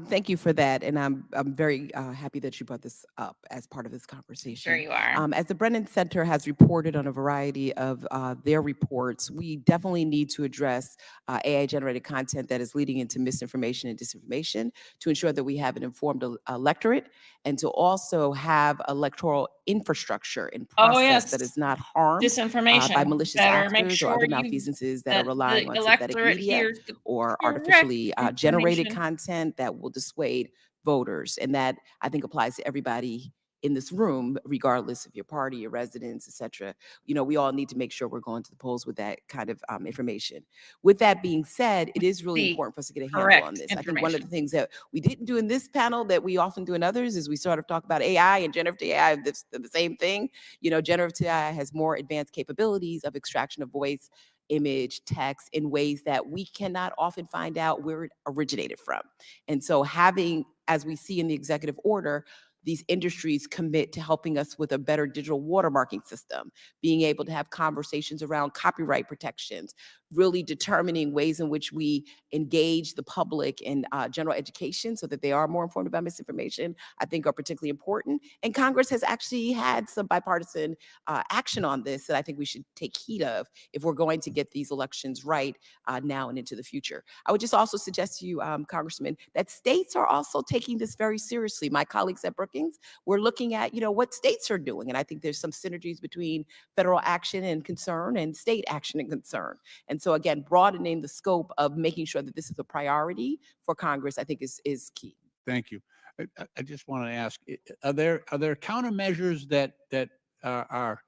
Thank you for that, and I'm very happy that you brought this up as part of this conversation. Sure you are. As the Brennan Center has reported on a variety of their reports, we definitely need to address AI-generated content that is leading into misinformation and disinformation to ensure that we have an informed electorate and to also have electoral infrastructure and process that is not harmed Disinformation. by malicious Better make actors or sure other you malfeasances that that are relying the on synthetic electorate media hears the or correct artificially generated information. content that will dissuade voters. And that, I think, applies to everybody in this room, regardless of your party, your residence, et cetera. We all need to make sure we're going to the polls with that kind of information. With that being said, it is really The important for us to get a handle on correct this. I think one of the information. things that we didn't do in this panel that we often do in others is we sort of talk about AI and generative AI, the same thing. Generative AI has more advanced capabilities of extraction of voice, image, text in ways that we cannot often find out where it originated from. And so having, as we see in the executive order, these industries commit to helping us with a better digital watermarking system, being able to have conversations around copyright protections, really determining ways in which we engage the public in general education so that they are more informed about misinformation, I think are particularly important. And Congress has actually had some bipartisan action on this that I think we should take heed of if we're going to get these elections right now and into the future. I would just also suggest to you, Congressman, that states are also taking this very seriously. My colleagues at Brookings, we're looking at, what states are doing. And I think there's some synergies between federal action and concern and state action and concern. And so again, broadening the scope of making sure that this is a priority for Congress, I think is key. Thank you. I just want to ask, are there countermeasures that are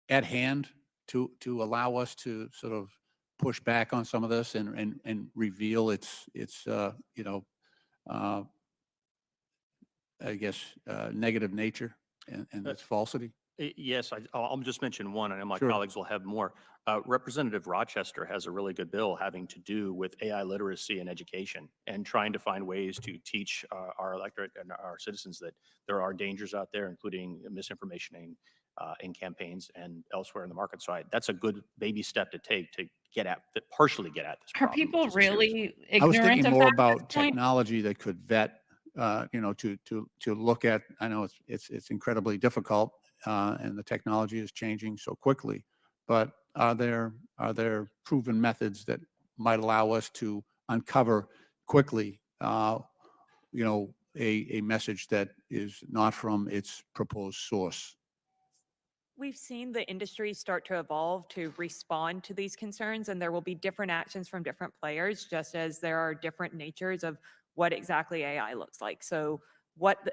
at hand to allow us to sort of push back on some of this and reveal its I guess negative nature and its falsity? Yes, I'll just mention one, and I know my Sure. colleagues will have more. Representative Rochester has a really good bill having to do with AI literacy and education and trying to find ways to teach our electorate and our citizens that there are dangers out there, including misinformation in campaigns and elsewhere in the market. So that's a good baby step to take to partially get at this Are problem. people which is a serious one. really I was ignorant thinking of more that at about this point? technology that could vet, to look at. I know it's incredibly difficult, and the technology is changing so quickly. But are there proven methods that might allow us to uncover quickly, a message that is not from its proposed source? We've seen the industry start to evolve to respond to these concerns, and there will be different actions from different players, just as there are different natures of what exactly AI looks like. So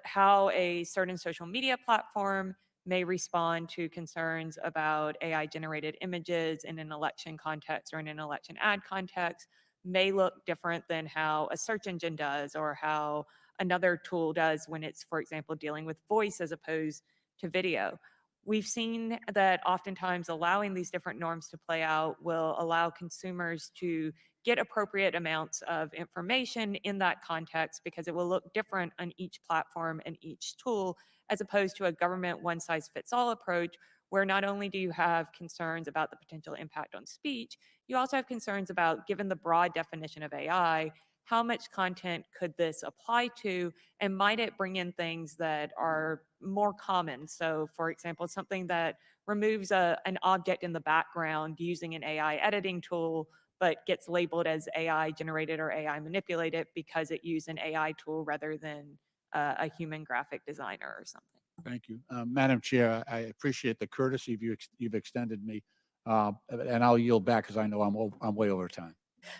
how a certain social media platform may respond to concerns about AI generated images in an election context or in an election ad context may look different than how a search engine does or how another tool does when it's, for example, dealing with voice as opposed to video. We've seen that oftentimes allowing these different norms to play out will allow consumers to get appropriate amounts of information in that context because it will look different on each platform and each tool, as opposed to a government one-size-fits-all approach where not only do you have concerns about the potential impact on speech, you also have concerns about, given the broad definition of AI, how much content could this apply to, and might it bring in things that are more common? So for example, something that removes an object in the background using an AI editing tool, but gets labeled as AI generated or AI manipulated because it used an AI tool rather than a human graphic designer or something. Thank you. Madam Chair, I appreciate the courtesy you've extended me, and I'll yield back because I know I'm way over time.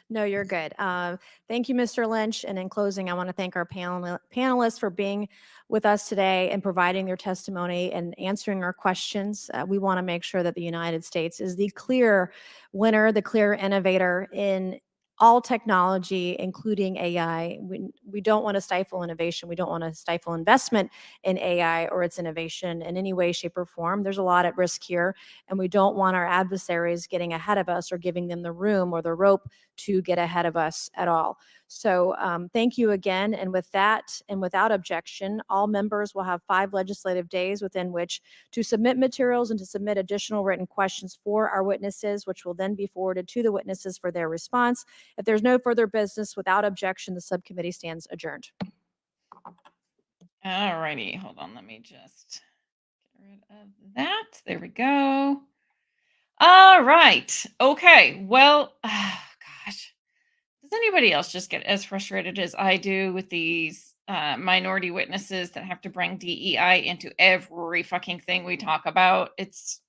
No, you're good. Thank you, Mr. Lynch. And in closing, I want to thank our panelists for being with us today and providing their testimony and answering our questions. We want to make sure that the United States is the clear winner, the clear innovator in all technology, including AI. We don't want to stifle innovation. We don't want to stifle investment in AI or its innovation in any way, shape, or form. There's a lot at risk here, and we don't want our adversaries getting ahead of us or giving them the room or the rope to get ahead of us at all. So thank you again. And with that, and without objection, all members will have 5 legislative days within which to submit materials and to submit additional written questions for our witnesses, which will then be forwarded to the witnesses for their response. If there's no further business, without objection, the subcommittee stands adjourned. All righty, hold on. Let me just get rid of that. There we go. All right. Okay. Well, gosh, does anybody else just get as frustrated as I do with these minority witnesses that have to bring DEI into every fucking thing we talk about? It's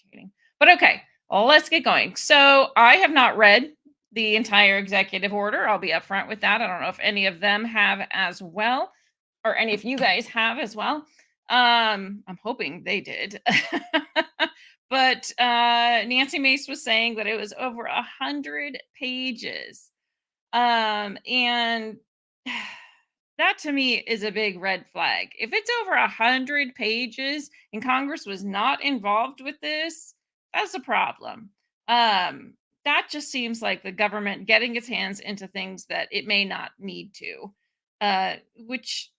irritating. But okay, well, let's get going. So I have not read the entire executive order. I'll be upfront with that. I don't know if any of them have as well. or any of you guys have as well. I'm hoping they did. But Nancy Mace was saying that it was over 100 pages. And that to me is a big red flag. If it's over 100 pages and Congress was not involved with this, that's a problem. That just seems like the government getting its hands into things that it may not need to, which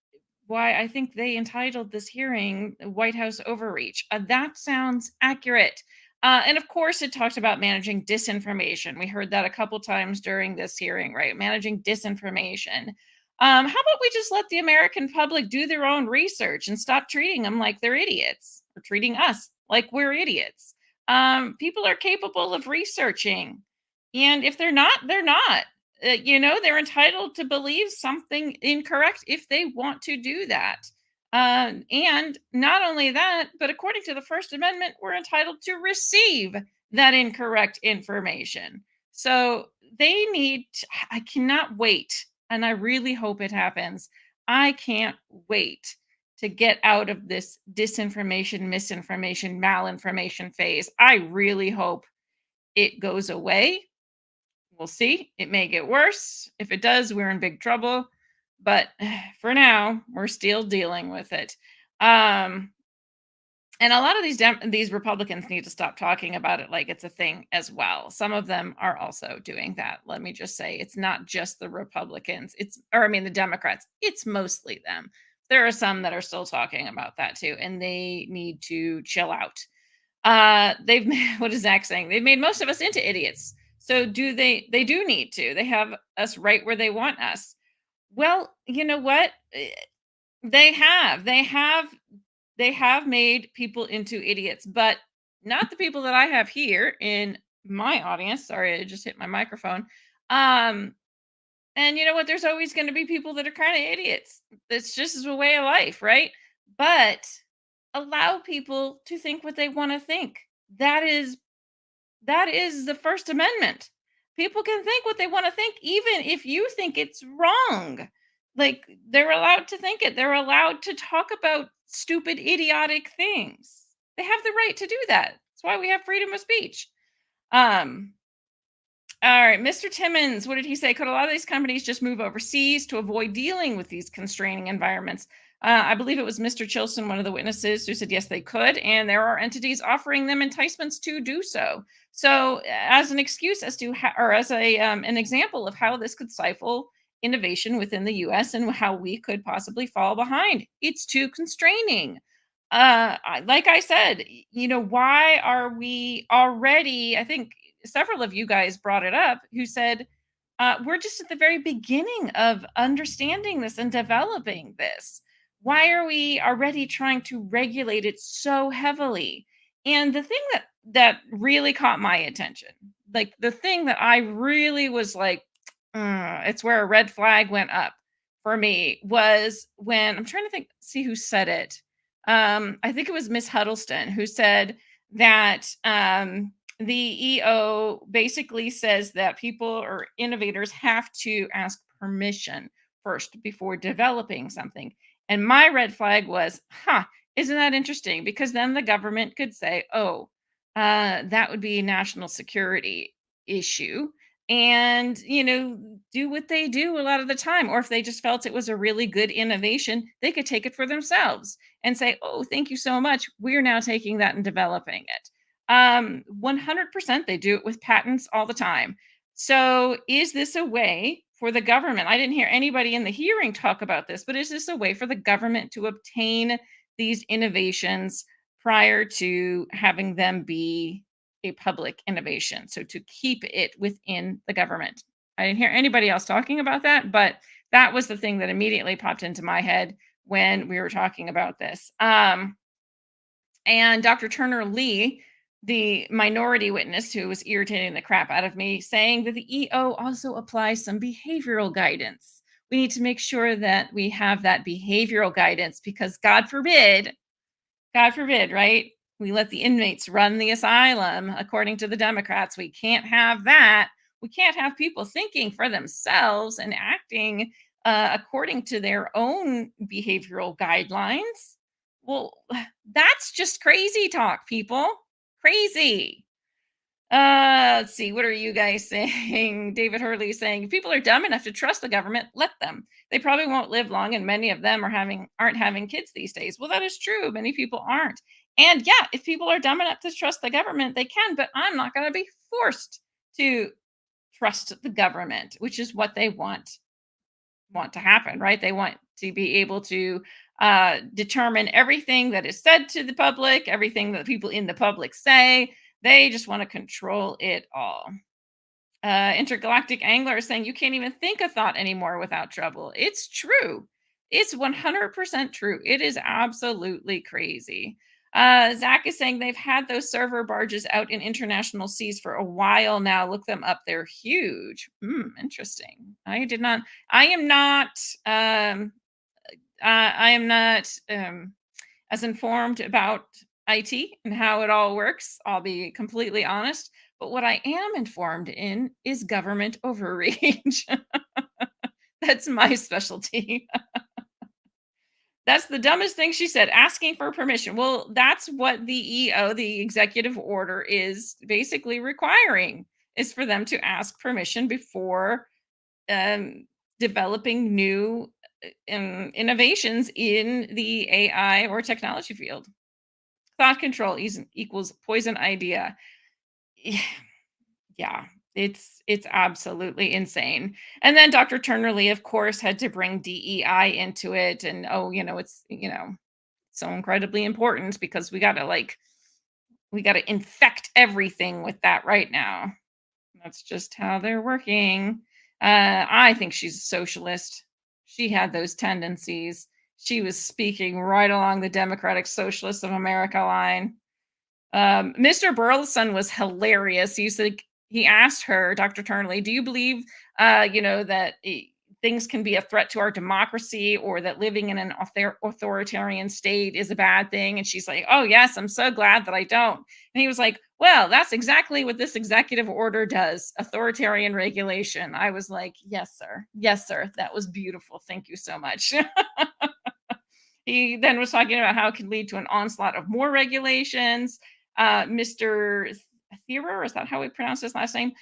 why I think they entitled this hearing White House Overreach. That sounds accurate. And of course, it talked about managing disinformation. We heard that a couple times during this hearing, right? Managing disinformation. How about we just let the American public do their own research and stop treating them like they're idiots, or treating us like we're idiots? People are capable of researching. And if they're not, they're not. They're entitled to believe something incorrect if they want to do that. And not only that, but according to the First Amendment, we're entitled to receive that incorrect information. So they need, I cannot wait, and I really hope it happens. I can't wait to get out of this disinformation, misinformation, malinformation phase. I really hope it goes away. We'll see. It may get worse. If it does, we're in big trouble. But for now, we're still dealing with it. And a lot of these Republicans need to stop talking about it like it's a thing as well. Some of them are also doing that. Let me just say, it's not just the Republicans. The Democrats. It's mostly them. There are some that are still talking about that too, and they need to chill out. What is Zach saying? They've made most of us into idiots. So they do need to. They have us right where they want us. Well, you know what? They have made people into idiots, but not the people that I have here in my audience. Sorry, I just hit my microphone. And you know what? There's always going to be people that are kind of idiots. It's just a way of life, right? But allow people to think what they want to think. That is the First Amendment. People can think what they want to think, even if you think it's wrong. Like, they're allowed to think it. They're allowed to talk about stupid, idiotic things. They have the right to do that. That's why we have freedom of speech. All right, Mr. Timmons, what did he say? Could a lot of these companies just move overseas to avoid dealing with these constraining environments? I believe it was Mr. Chilson, one of the witnesses, who said yes, they could, and there are entities offering them enticements to do so. So, as an excuse as to how, or as an example of how this could stifle innovation within the U.S. and how we could possibly fall behind, it's too constraining. Like I said, why are we already? I think several of you guys brought it up, who said we're just at the very beginning of understanding this and developing this. Why are we already trying to regulate it so heavily? And the thing that really caught my attention, like the thing that I really was like, it's where a red flag went up for me, was when I'm trying to see who said it. I think it was Miss Huddleston who said that the EO basically says that people or innovators have to ask permission first before developing something. And my red flag was, isn't that interesting? Because then the government could say, that would be a national security issue. And, do what they do a lot of the time. Or if they just felt it was a really good innovation, they could take it for themselves and say, oh, thank you so much. We're now taking that and developing it. 100% they do it with patents all the time. So is this a way for the government? I didn't hear anybody in the hearing talk about this, but is this a way for the government to obtain these innovations prior to having them be a public innovation? So to keep it within the government. I didn't hear anybody else talking about that, but that was the thing that immediately popped into my head when we were talking about this. And Dr. Turner Lee, the minority witness who was irritating the crap out of me, saying that the EO also applies some behavioral guidance. We need to make sure that we have that behavioral guidance because God forbid, right? We let the inmates run the asylum, according to the Democrats. We can't have that. We can't have people thinking for themselves and acting according to their own behavioral guidelines. Well, that's just crazy talk, people. Crazy. Let's see. What are you guys saying? David Hurley is saying, if people are dumb enough to trust the government, let them. They probably won't live long, and many of them aren't having kids these days. Well, that is true. Many people aren't. And yeah, if people are dumb enough to trust the government, they can, but I'm not going to be forced to trust the government, which is what they want to happen, right? They want to be able to determine everything that is said to the public, everything that people in the public say. They just want to control it all. Intergalactic Angler is saying you can't even think a thought anymore without trouble. It's true. It's 100% true. It is absolutely crazy. Zach is saying they've had those server barges out in international seas for a while now. Look them up. They're huge. Interesting. I am not as informed about IT and how it all works. I'll be completely honest. But what I am informed in is government overreach. That's my specialty. That's the dumbest thing she said, asking for permission. Well, that's what the EO, the executive order, is basically requiring, is for them to ask permission before developing new innovations in the AI or technology field. Thought control equals poison idea. Yeah, it's absolutely insane. And then Dr. Turner Lee, of course, had to bring DEI into it. And it's so incredibly important because we gotta infect everything with that right now. That's just how they're working. I think she's a socialist. She had those tendencies. She was speaking right along the Democratic Socialists of America line. Mr. Burleson was hilarious. He asked her, Dr. Turnley, do you believe, that things can be a threat to our democracy, or that living in an authoritarian state is a bad thing? And she's like, oh, yes, I'm so glad that I don't. And he was like, well, that's exactly what this executive order does, authoritarian regulation. I was like, yes, sir. Yes, sir. That was beautiful. Thank you so much. He then was talking about how it could lead to an onslaught of more regulations. Mr. Thierer, is that how we pronounce his last name?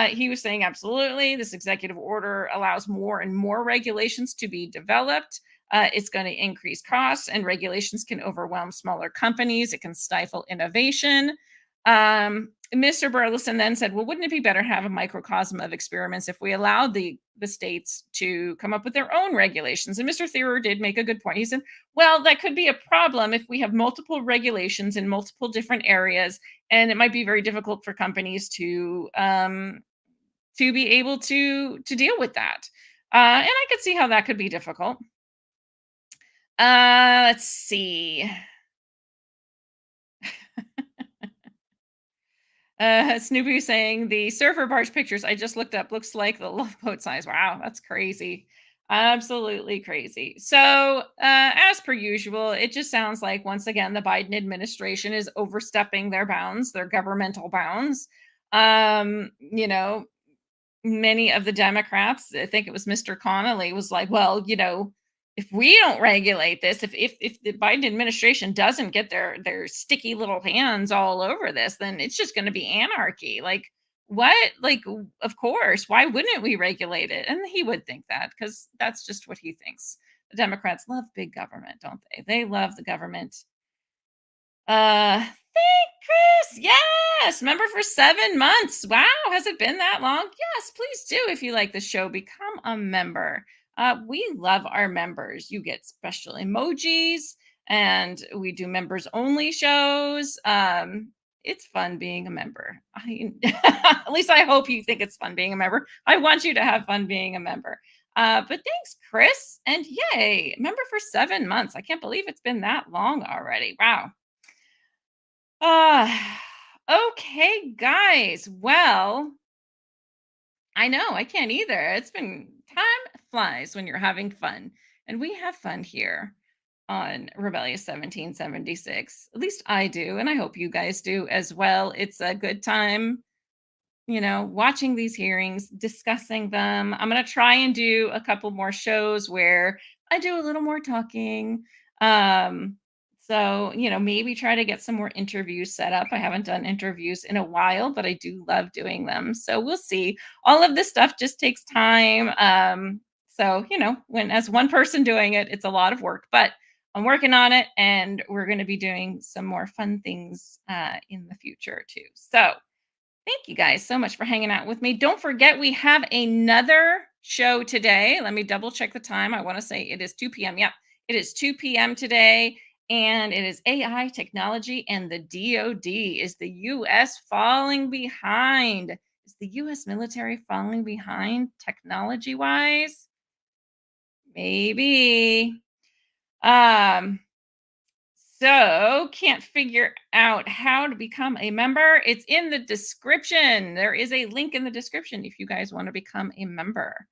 He was saying, absolutely, this executive order allows more and more regulations to be developed. It's going to increase costs, and regulations can overwhelm smaller companies. It can stifle innovation. Mr. Burleson then said, well, wouldn't it be better to have a microcosm of experiments if we allowed the states to come up with their own regulations? And Mr. Thierer did make a good point. He said, well, that could be a problem if we have multiple regulations in multiple different areas, and it might be very difficult for companies to be able to deal with that. And I could see how that could be difficult. Let's see. Snoopy saying the surfer barge pictures I just looked up looks like the Love Boat size. Wow, that's crazy. Absolutely crazy. So, as per usual, it just sounds like, once again, the Biden administration is overstepping their bounds, their governmental bounds. Many of the Democrats, I think it was Mr. Connolly, was like, well, if we don't regulate this, if the Biden administration doesn't get their sticky little hands all over this, then it's just going to be anarchy. Like, what? Like, of course, why wouldn't we regulate it? And he would think that, because that's just what he thinks. The Democrats love big government, don't they? They love the government. Thank Chris. Yes, member for 7 months. Wow, has it been that long? Yes, please do. If you like the show, become a member. We love our members. You get special emojis, and we do members only shows. It's fun being a member. At least I hope you think it's fun being a member. I want you to have fun being a member. But thanks, Chris. And yay, member for 7 months. I can't believe it's been that long already. Wow. Okay, guys. Well, I know I can't either. It's been, time flies when you're having fun, and we have fun here on Rebellious 1776. At least I do, and I hope you guys do as well. It's a good time. watching these hearings, discussing them. I'm going to try and do a couple more shows where I do a little more talking. So, maybe try to get some more interviews set up. I haven't done interviews in a while, but I do love doing them. So we'll see. All of this stuff just takes time. So, when as one person doing it, it's a lot of work, but I'm working on it, and we're going to be doing some more fun things in the future too. So thank you guys so much for hanging out with me. Don't forget, we have another show today. Let me double check the time. I want to say it is 2 p.m. Yep, it is 2 p.m. today, and it is AI technology and the DoD. Is the U.S. falling behind? Is the U.S. military falling behind technology-wise? Maybe. So can't figure out how to become a member. It's in the description. There is a link in the description if you guys want to become a member.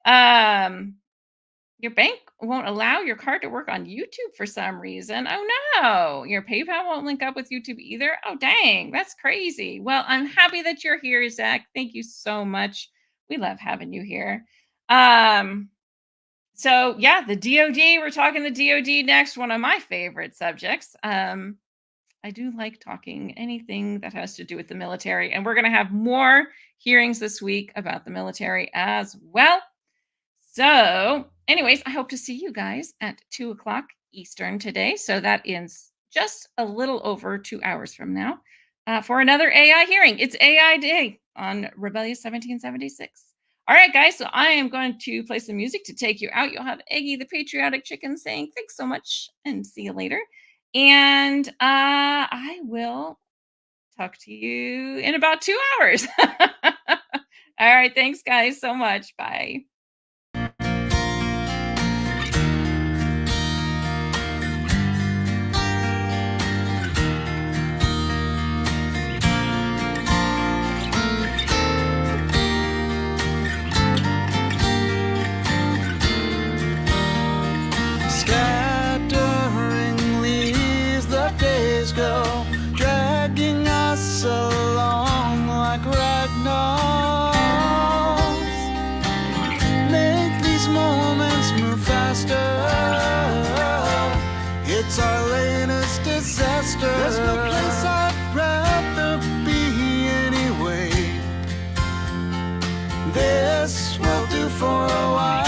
Your bank won't allow your card to work on YouTube for some reason. Oh no, your PayPal won't link up with YouTube either. Oh dang, that's crazy. Well, I'm happy that you're here, Zach. Thank you so much. We love having you here. So yeah, the DoD, we're talking the DoD next, one of my favorite subjects. I do like talking anything that has to do with the military, and we're going to have more hearings this week about the military as well. So anyways, I hope to see you guys at 2:00 Eastern today. So that is just a little over 2 hours from now for another AI hearing. It's AI Day on Rebellious 1776. All right, guys, so I am going to play some music to take you out. You'll have Eggy the Patriotic Chicken saying thanks so much and see you later. And I will talk to you in about 2 hours. All right, thanks, guys, so much. Bye. Scattering leaves, the days go, dragging us along like ragdolls. Make these moments move faster. It's our latest disaster. There's no place I'd rather be anyway. This will do for a while.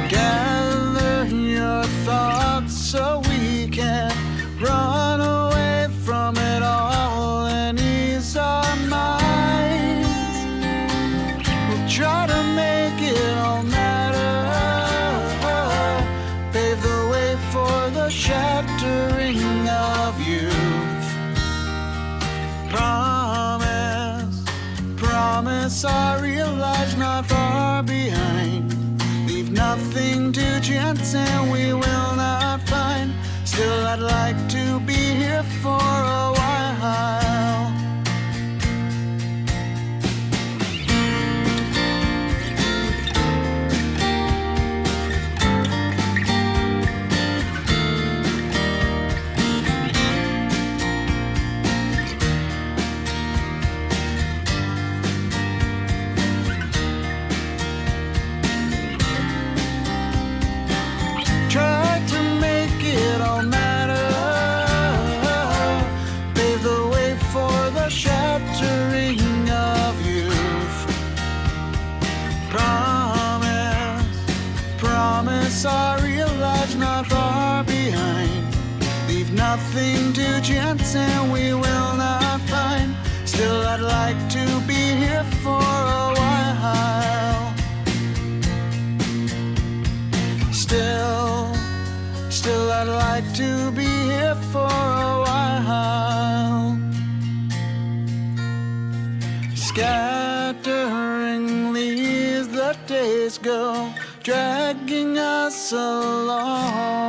Gather your thoughts so we can run away from it all and ease our minds. We'll try to make it all matter, pave the way for the shattering of youth. Promise our real lives not far behind. Leave nothing to chance and we will not find. Still, I'd like to be here for a while. Try to make it all matter, pave the way for the shattering of youth. Promise our real lives not far behind. Leave nothing to chance and we will not find. Still, I'd like to be here for a while. Still, I'd like to be here for a while. Scattering leaves, the days go, dragging us along.